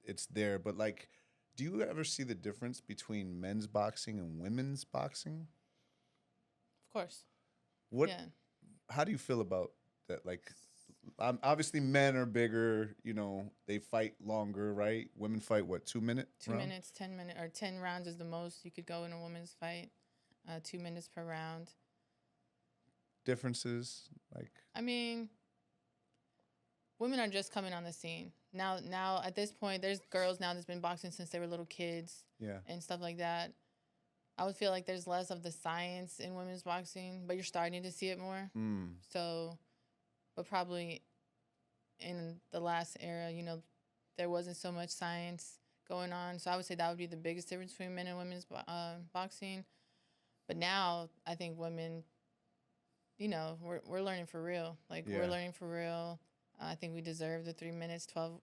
it's there, but like, do you ever see the difference between men's boxing and women's boxing? Of course. How do you feel about that? Like, obviously men are bigger, they fight longer, right? Women fight, 2 minutes? 2 minutes, 10 minutes, or 10 rounds is the most you could go in a women's fight. 2 minutes per round. Differences, like? I mean, women are just coming on the scene. Now at this point, there's girls now that's been boxing since they were little kids. Yeah. And stuff like that. I would feel like there's less of the science in women's boxing, but you're starting to see it more. So, but probably in the last era, there wasn't so much science going on. So I would say that would be the biggest difference between men and women's boxing. But now I think women, we're learning for real. Like, we're learning for real. I think we deserve the 3 minutes, 12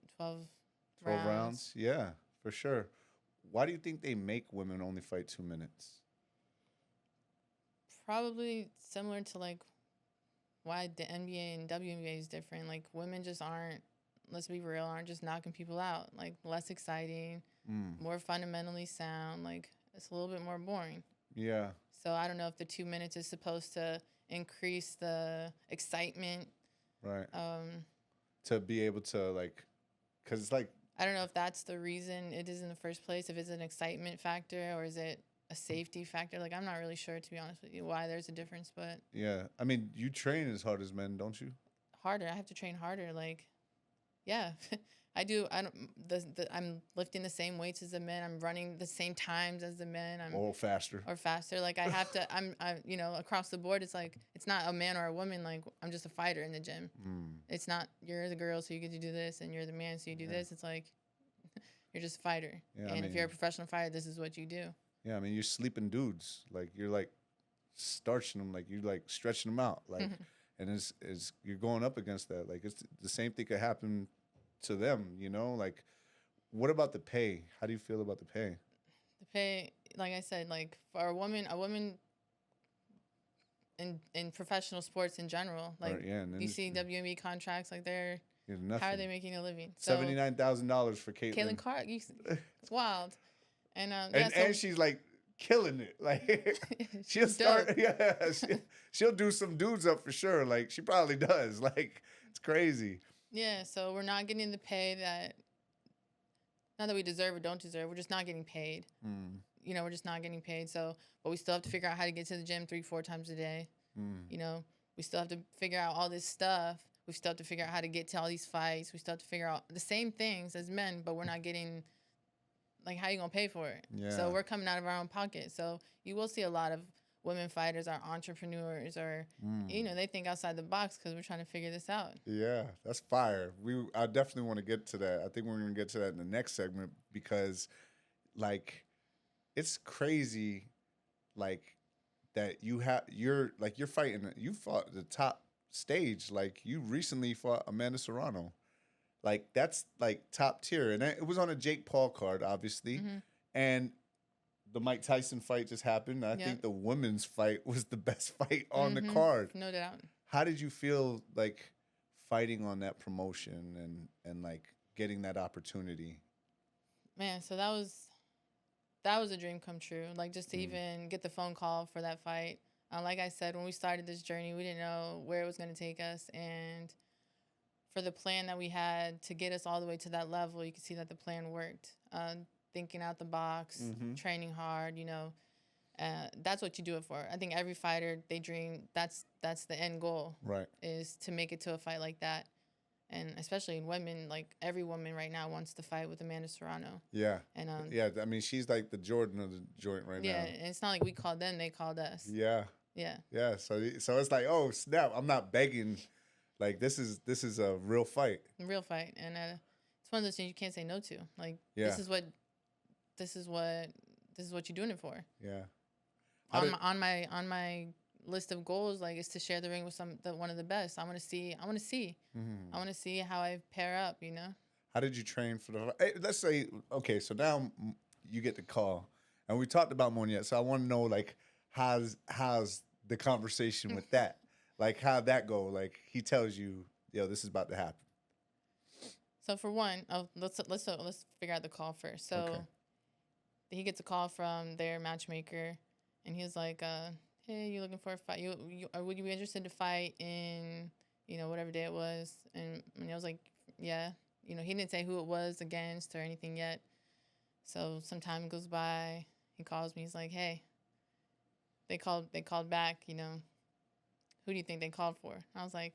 rounds. Yeah, for sure. Why do you think they make women only fight 2 minutes? Probably similar to, like, why the NBA and WNBA is different. Like, women just aren't, let's be real, aren't just knocking people out. Like, less exciting, more fundamentally sound. Like, it's a little bit more boring. Yeah. So I don't know if the 2 minutes is supposed to increase the excitement. Right. To be able to, like, because it's like, I don't know if that's the reason it is in the first place, if it's an excitement factor or is it a safety factor. Like, I'm not really sure, to be honest with you, why there's a difference. But yeah, I mean, you train as hard as men, don't you? harder. I have to train harder. Like, yeah, I do. I'm lifting the same weights as the men. I'm running the same times as the men. Or faster. Or faster. Like, I have to. I'm across the board. It's like, it's not a man or a woman. Like, I'm just a fighter in the gym. It's not, you're the girl, so you get to do this, and you're the man, so you do this. It's like, you're just a fighter. Yeah, and if you're a professional fighter, this is what you do. Yeah, I mean, you're sleeping dudes. Like, you're like starching them. Like, you're like stretching them out. Like, and it's you're going up against that. Like, it's the same thing could happen to them, you know? Like, what about the pay? How do you feel about the pay? The pay, like I said, like, for a woman in professional sports in general, like, you see WNBA contracts, like, how are they making a living? So, $79,000 for Caitlin. Caitlin Clark, it's wild. And and she's like killing it. Like, she'll start, she'll do some dudes up for sure. Like, she probably does. Like, it's crazy. Yeah, so we're not getting the pay that, not that we deserve or don't deserve, we're just not getting paid. You know, we're just not getting paid. So, but we still have to figure out how to get to the gym 3-4 times a day. You know, we still have to figure out all this stuff. We still have to figure out how to get to all these fights. We still have to figure out the same things as men, but we're not getting, like, how you going to pay for it? Yeah. So we're coming out of our own pocket. So you will see a lot of women fighters are entrepreneurs, or, you know, they think outside the box because we're trying to figure this out. Yeah, that's fire. I definitely want to get to that. I think we're going to get to that in the next segment because, like, it's crazy, like, that you're fighting, you fought the top stage. Like, you recently fought Amanda Serrano. Like, that's, like, top tier. And it was on a Jake Paul card, obviously. And the Mike Tyson fight just happened. I think the women's fight was the best fight on the card. No doubt. How did you feel, like, fighting on that promotion and like, getting that opportunity? Man, so that was a dream come true. Like, just to even get the phone call for that fight. Like I said, when we started this journey, we didn't know where it was going to take us. And for the plan that we had to get us all the way to that level, you could see that the plan worked. Thinking out the box, training hard, you know. That's what you do it for. I think every fighter, they dream, that's the end goal. Right. Is to make it to a fight like that. And especially in women, like, every woman right now wants to fight with Amanda Serrano. Yeah. And yeah, I mean, she's like the Jordan of the joint right now. Yeah, and it's not like we called them, they called us. Yeah. Yeah. Yeah, so it's like, oh, snap, I'm not begging. Like, this is a real fight. A real fight. And it's one of those things you can't say no to. Like, this is what you're doing it for. Yeah. On my list of goals, like, is to share the ring with one of the best. I want to see how I pair up, you know. How did you train for the? Hey, let's say, okay, so now you get the call, and we talked about Moniette. So I want to know, like, how's the conversation with that? Like, how'd that go? Like, he tells you, yo, this is about to happen. So for one, let's figure out the call first. So he gets a call from their matchmaker, and he was like, hey, you looking for a fight? Would you be interested to fight in, you know, whatever day it was? And I was like, yeah. You know, he didn't say who it was against or anything yet. So some time goes by. He calls me. He's like, hey, they called back, you know. Who do you think they called for? I was like,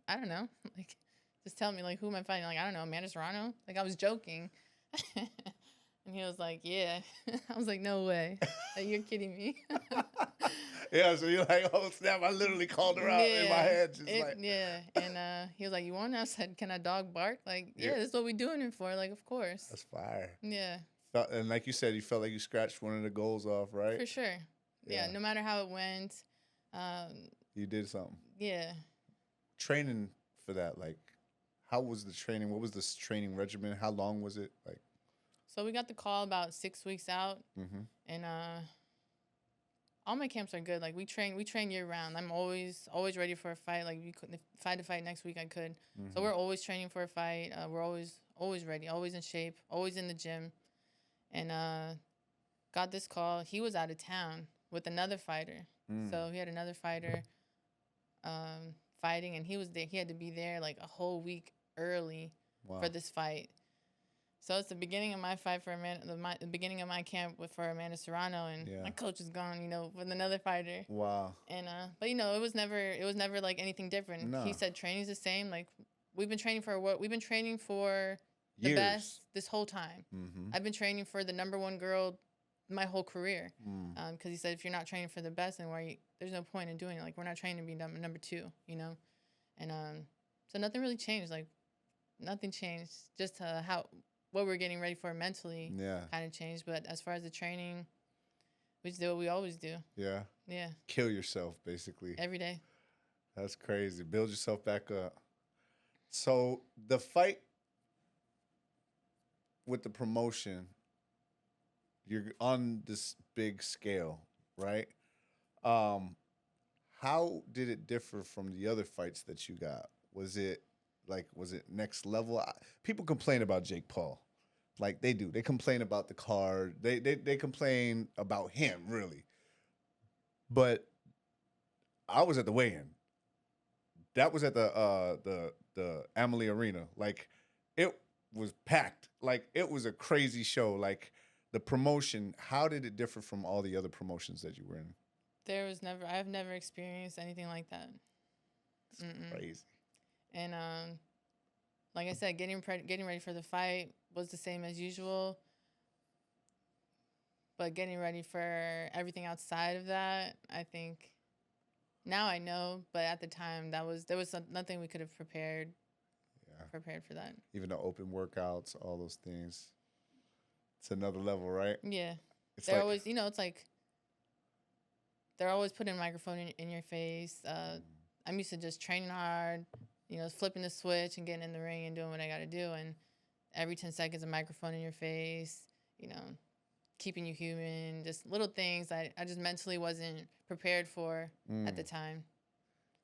I don't know. Like, just tell me, like, who am I fighting? Like, I don't know, Amanda Serrano? Like, I was joking. And he was like, yeah. I was like, no way. Like, you're kidding me. Yeah, so you're like, oh, snap, I literally called her out in my head. Yeah, and he was like, you want it? I said, can a dog bark? Like, yeah, this is what we doing it for. Like, of course. That's fire. Yeah. And like you said, you felt like you scratched one of the goals off, right? For sure. Yeah, no matter how it went. You did something. Yeah. Training for that, like, how was the training? What was this training regimen? How long was it? Like, so we got the call about 6 weeks out, and all my camps are good. Like we train year round. I'm always ready for a fight. Like if I had to fight next week, I could. So we're always training for a fight. We're always ready, always in shape, always in the gym. And got this call. He was out of town with another fighter. So he had another fighter fighting, and he was there. He had to be there like a whole week early for this fight. So it's the beginning of my fight for the beginning of my camp for Amanda Serrano, and my coach is gone, with another fighter. Wow. And but it was never like anything different. No. He said training's the same. Like we've been training for the Years. best this whole time. I've been training for the number one girl my whole career. Because he said if you're not training for the best, then there's no point in doing it. Like we're not training to be number two, And so nothing really changed. Like nothing changed. Just what we're getting ready for mentally kind of changed. But as far as the training, we just do what we always do. Yeah. Yeah. Kill yourself, basically. Every day. That's crazy. Build yourself back up. So the fight with the promotion, you're on this big scale, right? How did it differ from the other fights that you got? Was it next level? People complain about Jake Paul. Like they do. They complain about the card. They complain about him, really. But I was at the weigh-in. That was at the Amalie Arena. Like it was packed. Like it was a crazy show. Like the promotion, how did it differ from all the other promotions that you were in? I've never experienced anything like that. It's crazy. And like I said, getting ready for the fight was the same as usual. But getting ready for everything outside of that, I think now I know. But at the time, there was nothing we could have prepared for that. Even the open workouts, all those things. It's another level, right? Yeah. They're always, it's like they're always putting a microphone in your face. I'm used to just training hard, flipping the switch and getting in the ring and doing what I got to do. And every 10 seconds, a microphone in your face, keeping you human, just little things that I just mentally wasn't prepared for at the time.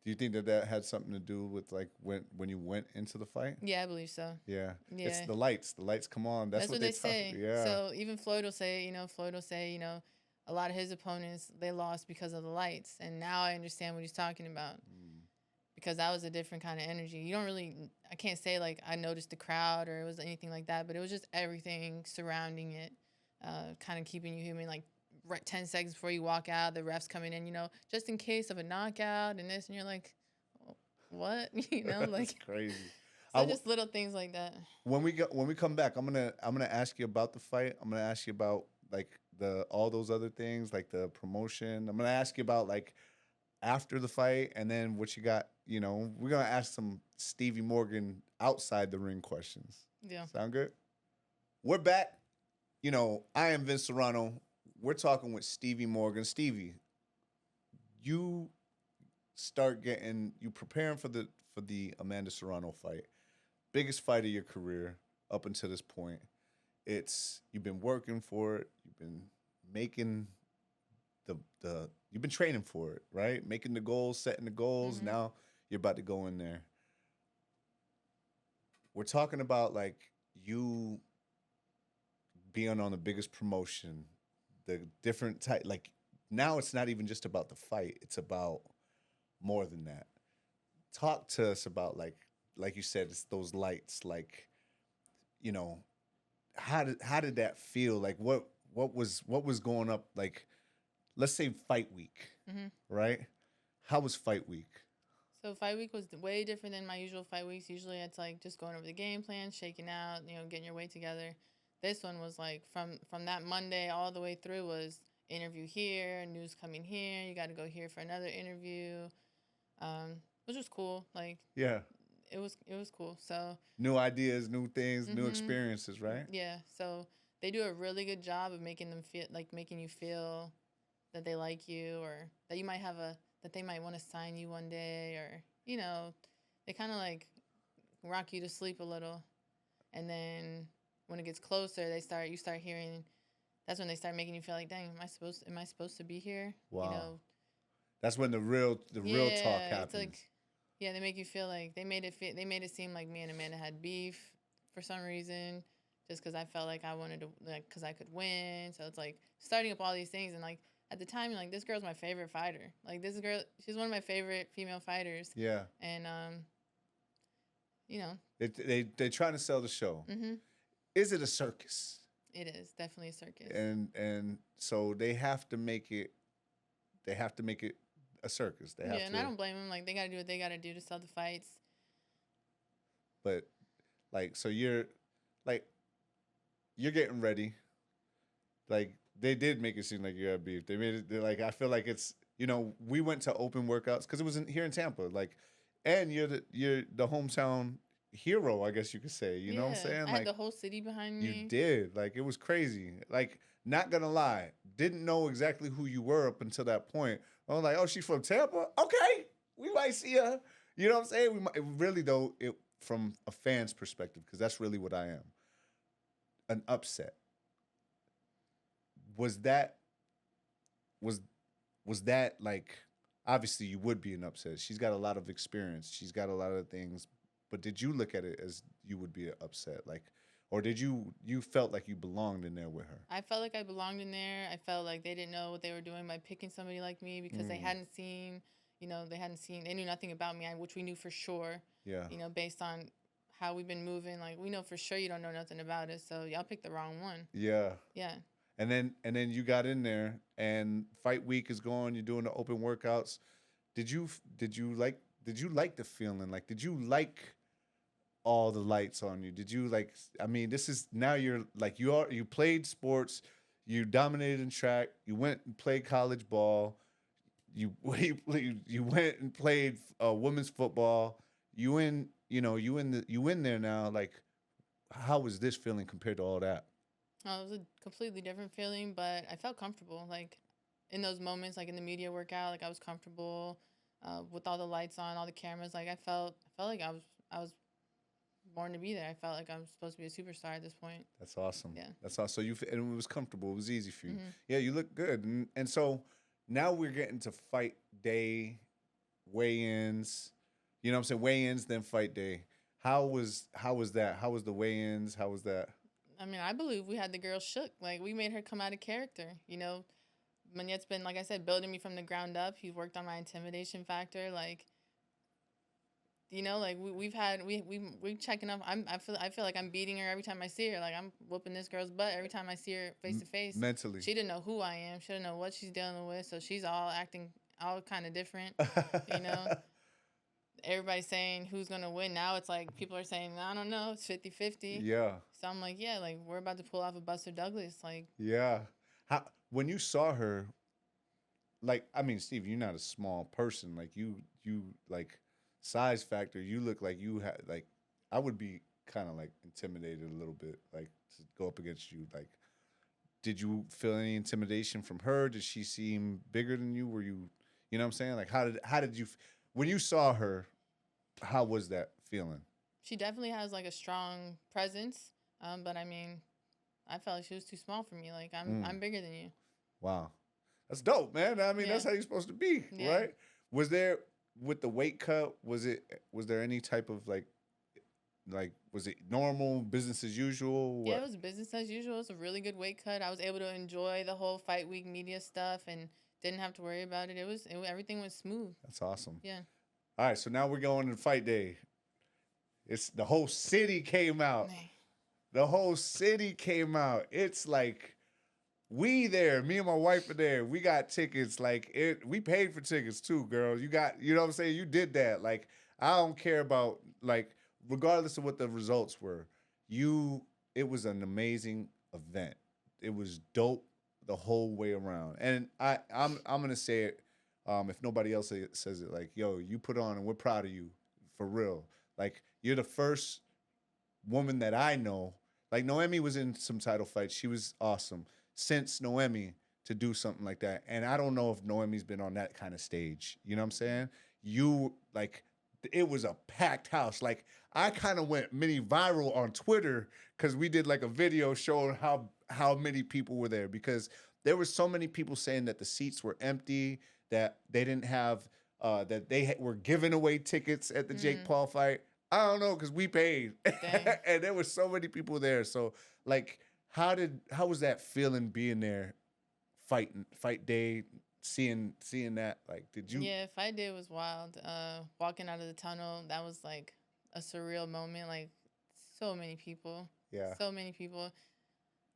Do you think that had something to do with like when you went into the fight? Yeah, I believe so. Yeah. It's the lights. The lights come on. That's what they say. Yeah. So even Floyd will say, a lot of his opponents, they lost because of the lights. And now I understand what he's talking about. Because that was a different kind of energy. I can't say like I noticed the crowd or it was anything like that, but it was just everything surrounding it, kind of keeping you human. Like 10 seconds before you walk out, the refs coming in, just in case of a knockout and this, and you're like, what? Like that's crazy. So just little things like that. When we come back, I'm gonna ask you about the fight. I'm gonna ask you about like all those other things, like the promotion. I'm gonna ask you about like after the fight, and then what you got. We're gonna ask some Stevie Morgan outside the ring questions. Yeah. Sound good? We're back. I am Vince Serrano. We're talking with Stevie Morgan. Stevie, you preparing for the Amanda Serrano fight. Biggest fight of your career up until this point. You've been working for it. You've been making you've been training for it, right? Making the goals, setting the goals. Mm-hmm. Now you're about to go in there. We're talking about like you being on the biggest promotion, the different type. Like now it's not even just about the fight. It's about more than that. Talk to us about like you said, it's those lights. Like, how did that feel? Like what was going up? Like, let's say fight week, right? How was fight week? So fight week was way different than my usual fight weeks. Usually it's like just going over the game plan, shaking out, getting your weight together. This one was like from that Monday all the way through was interview here, news coming here. You got to go here for another interview, which was cool. Like it was cool. So new ideas, new things, new experiences, right? Yeah. So they do a really good job of making you feel that they like you, or that you might that they might want to sign you one day, or they kind of like rock you to sleep a little, and then when it gets closer, you start hearing that's when they start making you feel like, dang, am I supposed to be here? Wow. You know, that's when the real talk happens. It's like, yeah, they make you feel like they made it seem like me and Amanda had beef for some reason, just because I felt like I wanted to, like, because I could win. So it's like starting up all these things, and like at the time, like, this girl's my favorite fighter. Like, this girl, she's one of my favorite female fighters. Yeah. And you know, they trying to sell the show. Mm-hmm. Is it a circus? It is definitely a circus. And so they have to make it. They have to make it a circus. They have and I don't blame them. Like, they got to do what they got to do to sell the fights. But, like, so you're getting ready. Like, they did make it seem like you had beef. They made it, like, I feel like it's, we went to open workouts because it was here in Tampa. Like, and you're the hometown hero, I guess you could say. You know what I'm saying? I had the whole city behind me. You did. Like, it was crazy. Like, not gonna lie, didn't know exactly who you were up until that point. I was like, oh, she's from Tampa? Okay, we might see her. You know what I'm saying? We might, really, though, from a fan's perspective, because that's really what I am, an upset. Was that like, obviously you would be an upset. She's got a lot of experience. She's got a lot of things. But did you look at it as you would be upset? Like, or did you felt like you belonged in there with her? I felt like I belonged in there. I felt like they didn't know what they were doing by picking somebody like me because they hadn't seen, they knew nothing about me, which we knew for sure. Yeah. Based on how we've been moving, like, we know for sure you don't know nothing about us, so y'all picked the wrong one. Yeah. Yeah. And then you got in there, and fight week is going. You're doing the open workouts. Did you like the feeling? Like, did you like all the lights on you? Did you like? I mean, this is now you're like you played sports, you dominated in track, you went and played college ball, you went and played women's football. You in there now. Like, how was this feeling compared to all that? It was a completely different feeling, but I felt comfortable. Like, in those moments, like in the media workout, like, I was comfortable with all the lights on, all the cameras. Like, I felt like I was born to be there. I felt like I'm supposed to be a superstar at this point. That's awesome. Yeah. That's awesome. So and it was comfortable. It was easy for you. Mm-hmm. Yeah, you look good. And so now we're getting to fight day, weigh-ins. You know what I'm saying? Weigh-ins, then fight day. How was that? How was the weigh-ins? How was that? I mean, I believe we had the girl shook. Like, we made her come out of character. Manette's been, like I said, building me from the ground up. He's worked on my intimidation factor. Like, like we checking up. I feel like I'm beating her every time I see her. Like, I'm whooping this girl's butt every time I see her face to face. Mentally, she didn't know who I am. She didn't know what she's dealing with. So she's all acting all kind of different. Everybody's saying who's gonna win. Now it's like people are saying, I don't know, it's 50-50. Yeah. So I'm like, yeah, like, we're about to pull off a Buster Douglas. Like, yeah. When you saw her, like, I mean, Steve, you're not a small person. Like, you like, size factor, you look like you had, like, I would be kind of like intimidated a little bit, like, to go up against you. Like, did you feel any intimidation from her? Did she seem bigger than you? Were you know what I'm saying? Like, how did you, when you saw her, how was that feeling? She definitely has, like, a strong presence. But I mean, I felt like she was too small for me. Like, I'm bigger than you. Wow. That's dope, man. I mean, that's how you're supposed to be, right? Was there, with the weight cut, was there any type of like, was it normal, business as usual? What? Yeah, it was business as usual. It's a really good weight cut. I was able to enjoy the whole fight week media stuff and didn't have to worry about it. Everything was smooth. That's awesome. Yeah. All right, so now we're going to fight day. It's the whole city came out. The whole city came out. It's like, we there. Me and my wife are there. We got tickets. Like, we paid for tickets too, girl. You know what I'm saying? You did that. Like, I don't care about, like, regardless of what the results were, it was an amazing event. It was dope the whole way around. And I'm gonna say it, if nobody else says it, like, yo, you put on, and we're proud of you, for real. Like, you're the first woman that I know. Like, Noemi was in some title fights. She was awesome. Since Noemi, to do something like that. And I don't know if Noemi's been on that kind of stage. You know what I'm saying? You, like, it was a packed house. Like I kind of went mini viral on Twitter because we did like a video showing how many people were there, because there were so many people saying that the seats were empty, that they didn't have that they were giving away tickets at the Jake Paul fight. I don't know, because we paid. And there were so many people there. So like how was that feeling being there, fight day, seeing that? Like, did you? Yeah, fight day was wild. Walking out of the tunnel, that was like a surreal moment. Like so many people. Yeah. So many people.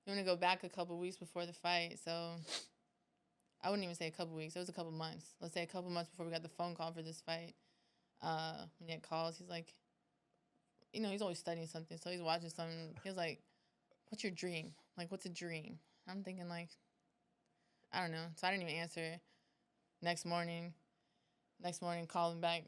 You want to go back a couple weeks before the fight, so I wouldn't even say a couple weeks. It was a couple months. Let's say a couple months before we got the phone call for this fight. When he had calls, he's like, you know, he's always studying something, so he's watching something. He was like, "What's your dream? Like, what's a dream?" I'm thinking like, I don't know. So I didn't even answer. Next morning, calling back,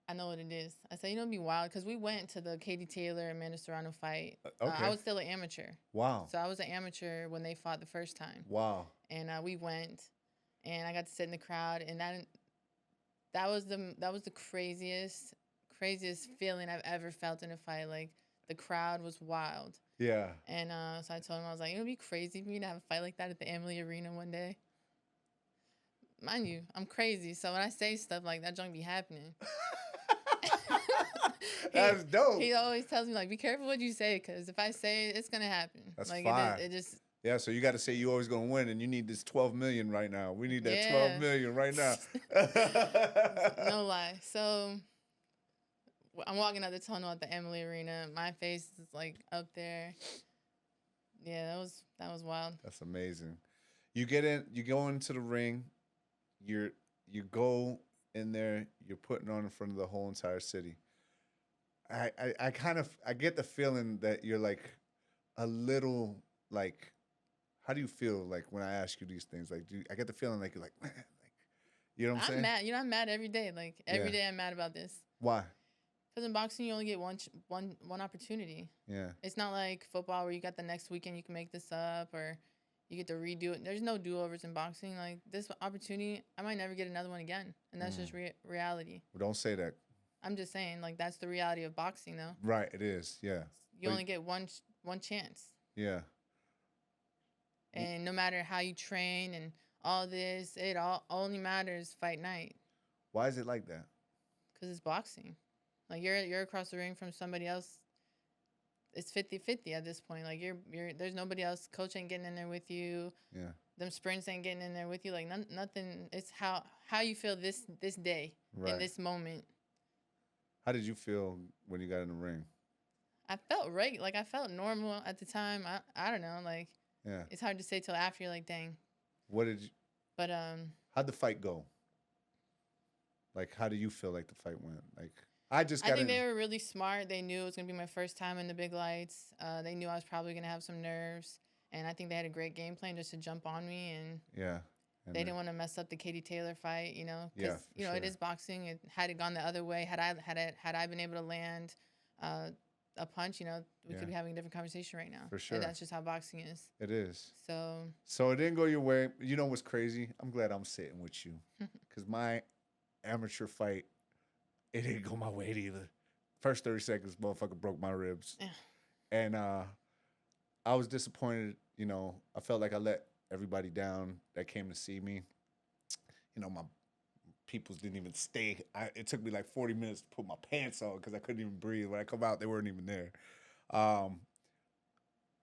I know what it is. I said, you know, it'd be wild, because we went to the Katie Taylor Amanda Serrano fight. Okay. I was still an amateur. Wow. So I was an amateur when they fought the first time. Wow. And we went, and I got to sit in the crowd, and that was the craziest feeling I've ever felt in a fight. Like the crowd was wild. Yeah. And so I told him, I was like, it would be crazy for me to have a fight like that at the Emily Arena one day. Mind you, I'm crazy, so when I say stuff like that, junk be happening. That's dope. He always tells me, like, be careful what you say, because if I say it, it's gonna happen. That's like fine. It just. Yeah, so you got to say you always gonna win, and you need this 12 million right now. We need that Yeah. 12 million right now. No lie. So I'm walking out the tunnel at the Emily Arena. My face is like up there. Yeah, that was wild. That's amazing. You go into the ring. You go in there. You're putting on in front of the whole entire city. I get the feeling that you're like a little like. How do you feel like when I ask you these things? Like, I get the feeling like you're like, man, like, you know what I'm saying? I'm mad. You know, I'm mad every day. Like every day, I'm mad about this. Why? Because in boxing, you only get one opportunity. Yeah. It's not like football where you got the next weekend you can make this up, or you get to redo it. There's no do-overs in boxing. Like this opportunity, I might never get another one again, and that's just reality. Well, don't say that. I'm just saying, like that's the reality of boxing, though. Right. It is. Yeah. You only get one chance. Yeah. And no matter how you train and all this, it all only matters fight night. Why is it like that? Because it's boxing. Like you're across the ring from somebody else. It's 50-50 at this point. Like there's nobody else. Coach ain't getting in there with you. Yeah. Them sprints ain't getting in there with you. Like nothing. It's how you feel this day, in this moment. How did you feel when you got in the ring? I felt right. Like I felt normal at the time. I don't know. Like. Yeah. It's hard to say till after you're like, dang. What did you? But how'd the fight go? Like, how do you feel like the fight went? Like, I think they were really smart. They knew it was gonna be my first time in the big lights. They knew I was probably gonna have some nerves, and I think they had a great game plan just to jump on me, and they didn't want to mess up the Katie Taylor fight, you know, because it is boxing. Had it gone the other way, had I been able to land a punch, you know, we could be having a different conversation right now. For sure. And that's just how boxing is. It is. So it didn't go your way. You know what's crazy? I'm glad I'm sitting with you, because my amateur fight, it didn't go my way either. First 30 seconds, motherfucker broke my ribs. Yeah. And I was disappointed. You know, I felt like I let everybody down that came to see me. You know, my peoples didn't even stay. It took me like 40 minutes to put my pants on because I couldn't even breathe. When I come out, they weren't even there.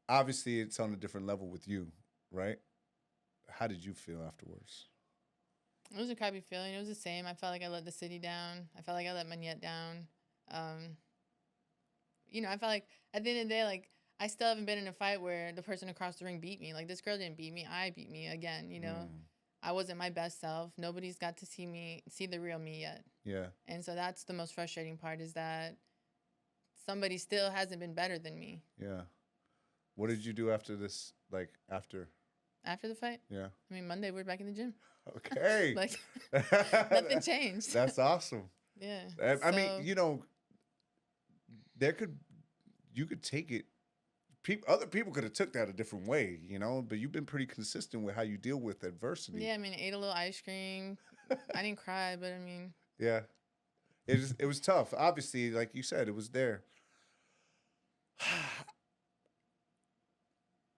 Obviously, it's on a different level with you, right? How did you feel afterwards? It was a crappy feeling. It was the same. I felt like I let the city down. I felt like I let Manette down. You know, I felt like at the end of the day, like, I still haven't been in a fight where the person across the ring beat me. Like, this girl didn't beat me. I beat me again, you know? I wasn't my best self. Nobody's got to see the real me yet. Yeah. And so that's the most frustrating part, is that somebody still hasn't been better than me. Yeah. What did you do after this, like, after? After the fight? Yeah. I mean, Monday, we're back in the gym. Okay. Like, nothing changed. That's awesome. Yeah. I mean, you know, you could take it. Other people could have took that a different way, you know, but you've been pretty consistent with how you deal with adversity. Yeah, I mean, I ate a little ice cream. I didn't cry, but I mean. Yeah. It was tough. Obviously, like you said, it was there.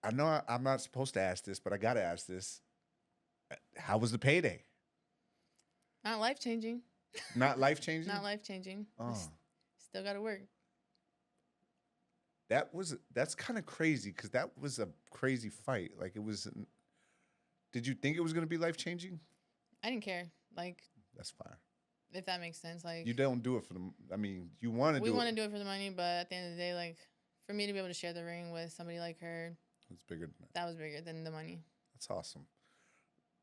I know I'm not supposed to ask this, but I gotta ask this. How was the payday? Not life changing. Not life changing. Not life changing. Oh, Still got to work. That's kind of crazy because that was a crazy fight. Like it was. Did you think it was gonna be life changing? I didn't care. Like That's fine. if that makes sense. Like You don't do it for the. I mean, you want to do it. we want to do it for the money, but at the end of the day, like for me to be able to share the ring with somebody like her, It's bigger than that. that was bigger than the money. That's awesome.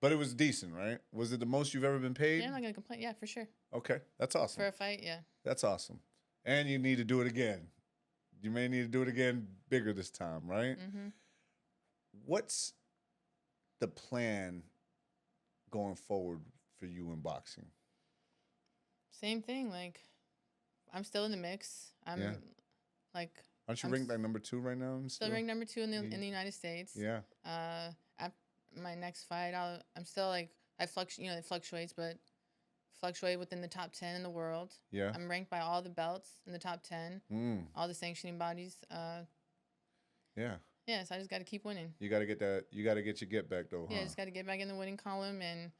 But it was decent, right? Was it the most you've ever been paid? Yeah, I'm not gonna complain. Yeah, for sure. Okay, that's awesome. For a fight, yeah. That's awesome. And you need to do it again. You may need to do it again bigger this time, right? Mm-hmm. What's the plan going forward for you in boxing? Same thing. Like I'm still in the mix. I'm Yeah. like Aren't you I'm ranked like number 2 right now? still ranked number 2 in the United States. Yeah. At my next fight, I'm still like it fluctuates, but fluctuate within the top 10 in the world. Yeah. I'm ranked by all the belts in the top 10, all the sanctioning bodies. Yeah. Yeah, so I just got to keep winning. You got to get that. You got to get your get back though. Yeah, Huh? just got to get back in the winning column and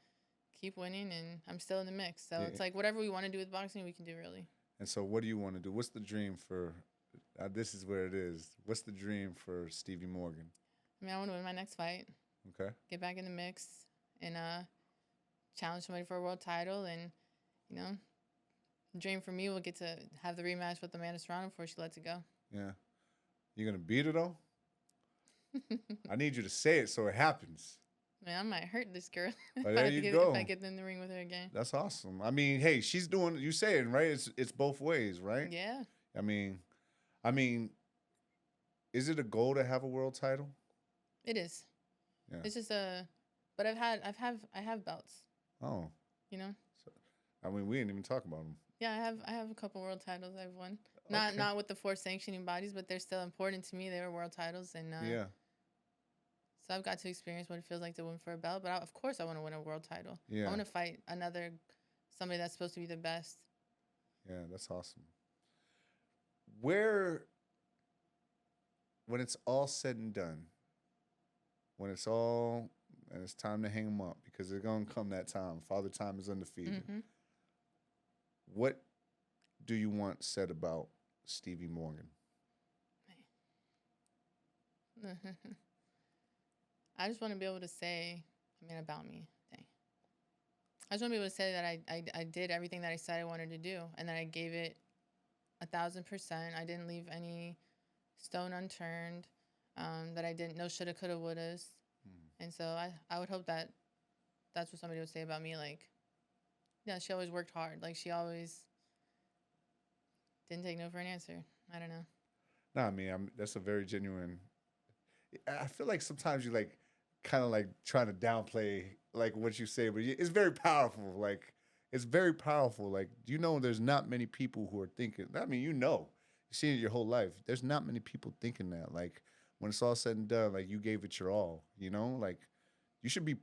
keep winning, and I'm still in the mix. So Yeah. it's like whatever we want to do with boxing, we can do really. And so, what do you want to do? What's the dream for? This is where it is. What's the dream for Stevie Morgan? I mean, I want to win my next fight, Okay. get back in the mix, and challenge somebody for a world title, and dream for me will get to have the rematch with Amanda Serrano before she lets it go. Yeah. You gonna beat her though? I need you to say it so it happens. Man, I might hurt this girl Oh, there you go. if I get in the ring with her again. That's awesome. I mean, hey, she's doing. You saying right? It's both ways, right? Yeah. I mean, is it a goal to have a world title? It is. Yeah. It's just but I have belts. Oh. You know. So, I mean, we didn't even talk about them. Yeah, I have a couple world titles I've won. Okay. Not with the 4 sanctioning bodies, but they're still important to me. They were world titles, and Yeah. so I've got to experience what it feels like to win for a belt. But of course, I want to win a world title. Yeah. I want to fight somebody that's supposed to be the best. Yeah, that's awesome. When it's all said and done, and it's time to hang them up because it's gonna come that time. Father Time is undefeated. Mm-hmm. What do you want said about Stevie Morgan? I just want to be able to say, about me. Dang. I just want to be able to say that I did everything that I said I wanted to do, and that I gave it 1,000%. I didn't leave any stone unturned. That I didn't, no shoulda, coulda, wouldas. And so I would hope that that's what somebody would say about me. Like, yeah, she always worked hard. Like, she always didn't take no for an answer. I don't know. No, I mean, that's a very genuine. I feel like sometimes you like kind of like trying to downplay like what you say, but it's very powerful. Like, it's very powerful. Like, there's not many people who are thinking. I mean, you've seen it your whole life. There's not many people thinking that. Like, when it's all said and done, like you gave it your all. Like you should be.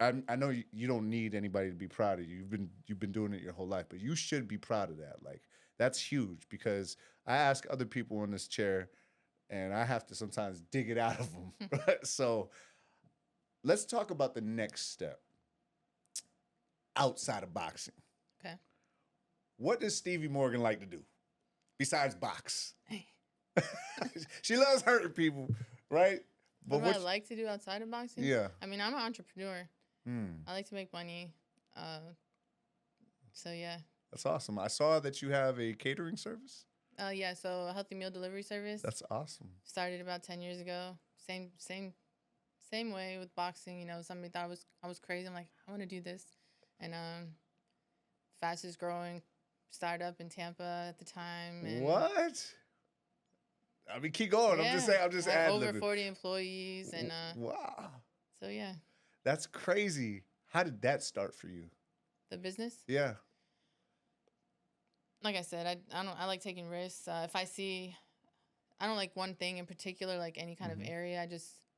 I know you don't need anybody to be proud of you. You've been doing it your whole life, but you should be proud of that. Like that's huge because I ask other people in this chair, and I have to sometimes dig it out of them. So let's talk about the next step outside of boxing. Okay. What does Stevie Morgan like to do besides box? Hey. She loves hurting people, right? What do I like to do outside of boxing? Yeah. I mean, I'm an entrepreneur. I like to make money. So, yeah. That's awesome. I saw that you have a catering service. Yeah, so a healthy meal delivery service. That's awesome. Started about 10 years ago. Same way with boxing. Somebody thought I was crazy. I'm like, I want to do this. And fastest growing startup in Tampa at the time. And what? I mean, keep going. Yeah, I'm just ad-libbing. over 40 employees, and wow. So yeah. That's crazy. How did that start for you? The business? Yeah. Like I said, I like taking risks. If I don't like one thing in particular, like any kind of area.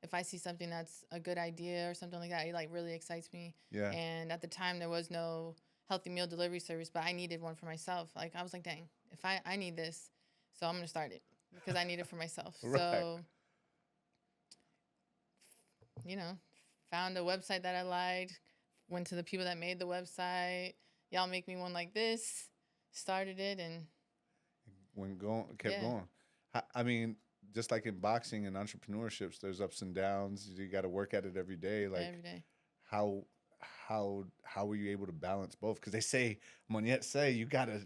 If I see something that's a good idea or something like that, it like really excites me. Yeah. And at the time, there was no healthy meal delivery service, but I needed one for myself. Like, I was like, dang, if I need this, so I'm going to start it because I need it for myself. Right. So, you know, found a website that I liked, went to the people that made the website. Y'all make me one like this, started it, and kept going. I mean, just like in boxing and entrepreneurships, there's ups and downs. You got to work at it every day. Like, every day. how were you able to balance both? Because they say, Moniette say, you gotta.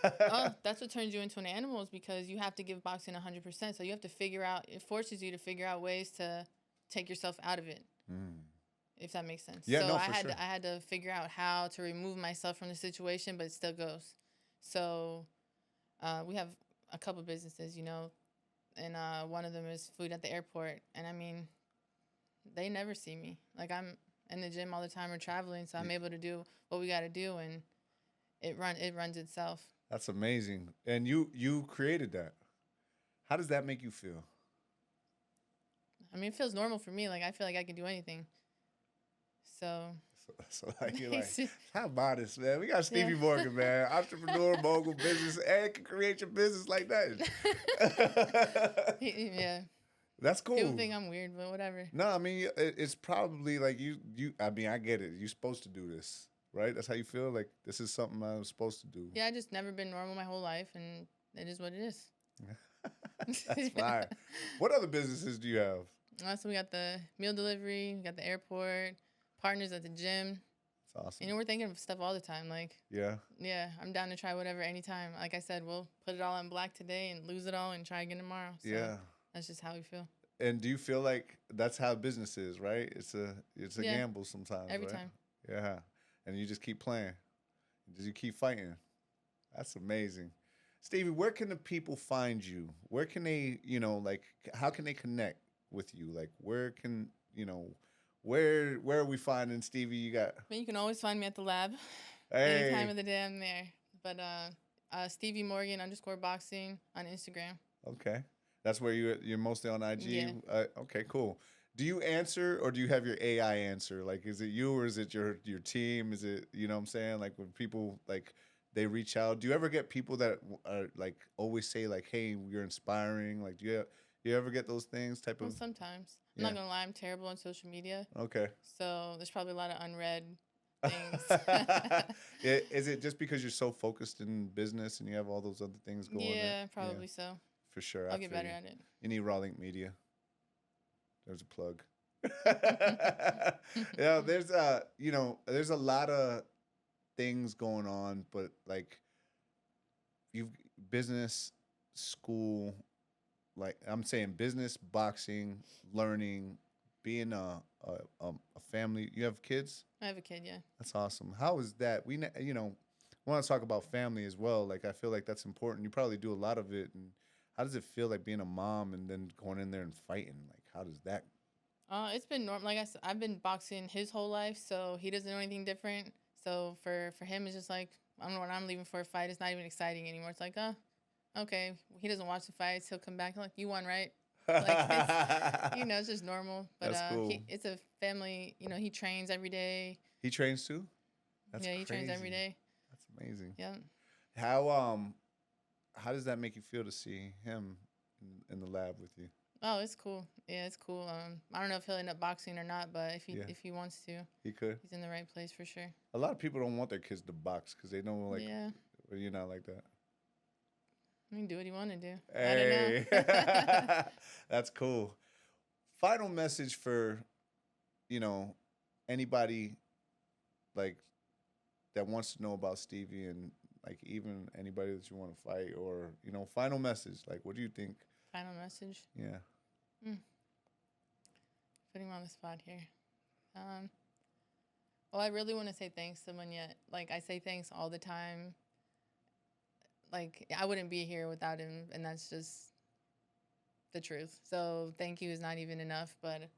Oh, that's what turns you into an animal, is because you have to give boxing 100%. So you have to figure out. It forces you to figure out ways to take yourself out of it. If that makes sense. Yeah, so no, I for sure. I had to figure out how to remove myself from the situation, but it still goes. So we have a couple businesses, you know, and one of them is food at the airport. And I mean, they never see me. Like, I'm in the gym all the time or traveling, so I'm able to do what we got to do, and it runs itself. That's amazing. And you created that. How does that make you feel? I mean, it feels normal for me. Like, I feel like I can do anything. So like, you're like, how modest, man. We got Stevie Morgan, man. Entrepreneur, mogul, business, and can create your business like that. Yeah. That's cool. People think I'm weird, but whatever. No, I mean, it's probably like you. I mean, I get it. You're supposed to do this, right? That's how you feel? Like, this is something I'm supposed to do. Yeah, I just never been normal my whole life, and it is what it is. That's fine. What other businesses do you have? So we got the meal delivery, we got the airport, partners at the gym. That's awesome. You know, we're thinking of stuff all the time. Like, yeah, I'm down to try whatever anytime. Like I said, we'll put it all in black today and lose it all and try again tomorrow. So yeah. That's just how we feel. And do you feel like that's how business is, right? It's a gamble sometimes, every right? time. Yeah, and you just keep playing. You keep fighting. That's amazing. Stevie, where can the people find you? Where can they, like, how can they connect with you? Like, where can, where are we finding Stevie? You got. But you can always find me at the lab. Hey. Any time of the day, I'm there. But Stevie Morgan _boxing on Instagram. Okay. That's where you're mostly on IG? Yeah. Okay, cool. Do you answer, or do you have your AI answer? Like, is it you, or is it your team? Is it, you know what I'm saying? Like, when people, like, they reach out, do you ever get people that are, like, always say, like, hey, you're inspiring? Like, do you ever get those things type of? Sometimes. I'm not going to lie, I'm terrible on social media. Okay. So there's probably a lot of unread things. Is it just because you're so focused in business and you have all those other things going on? Yeah, probably so. For sure. I'll get better at it. You need Raw Link Media. There's a plug. Yeah, there's there's a lot of things going on, but like business, school, like I'm saying business, boxing, learning, being a family. You have kids? I have a kid, yeah. That's awesome. How is that? We want to talk about family as well. Like, I feel like that's important. You probably do a lot of it. And how does it feel like being a mom and then going in there and fighting? Like, how does that? It's been normal. Like I said, I've been boxing his whole life, so he doesn't know anything different. So for him, it's just like, I don't know, when I'm leaving for a fight, it's not even exciting anymore. It's like, oh, okay. He doesn't watch the fights. He'll come back like, you won, right? Like, it's just normal. But that's cool. It's a family. He trains every day. He trains too? That's he trains every day. That's amazing. Yeah. How does that make you feel to see him in the lab with you? Oh, it's cool. Yeah, it's cool. I don't know if he'll end up boxing or not, but if he wants to, he could. He's in the right place for sure. A lot of people don't want their kids to box because they know, like, you're not like that. I mean, do what you want to do. Hey. I don't know. That's cool. Final message for, anybody, like, that wants to know about Stevie, and, like, even anybody that you want to fight, or, final message. Like, what do you think? Final message? Yeah. Putting me on the spot here. Well, I really want to say thanks to Moniette. Like, I say thanks all the time. Like, I wouldn't be here without him, and that's just the truth. So thank you is not even enough, but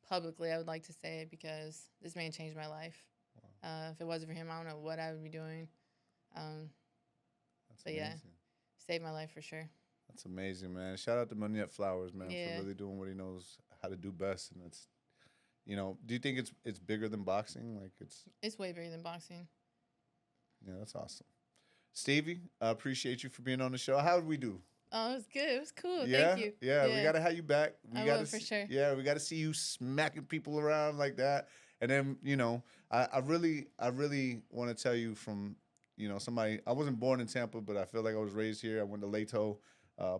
publicly I would like to say it because this man changed my life. Wow. If it wasn't for him, I don't know what I would be doing. That's but amazing. Yeah, saved my life for sure. That's amazing, man. Shout out to Moniette Flowers, man, Yeah. for really doing what he knows how to do best. And it's, do you think it's bigger than boxing? Like, it's way bigger than boxing. Yeah, that's awesome. Stevie, I appreciate you for being on the show. How did we do? Oh, it was good. It was cool. Yeah, Thank you. yeah, we gotta have you back. We I gotta will, for sure. Yeah, we gotta see you smacking people around like that. And then, I really want to tell you from, somebody. I wasn't born in Tampa, but I feel like I was raised here. I went to Lato,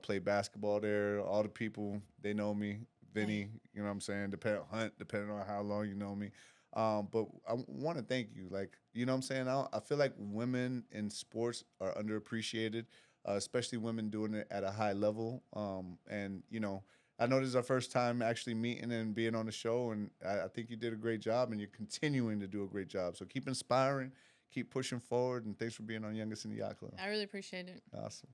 played basketball there. All the people, they know me. Vinny, you know what I'm saying? Depending on how long you know me. But I want to thank you. Like, you know what I'm saying? I feel like women in sports are underappreciated, especially women doing it at a high level. And, I know this is our first time actually meeting and being on the show, and I think you did a great job, and you're continuing to do a great job. So keep inspiring, keep pushing forward, and thanks for being on Youngest in the Yacht Club. I really appreciate it. Awesome.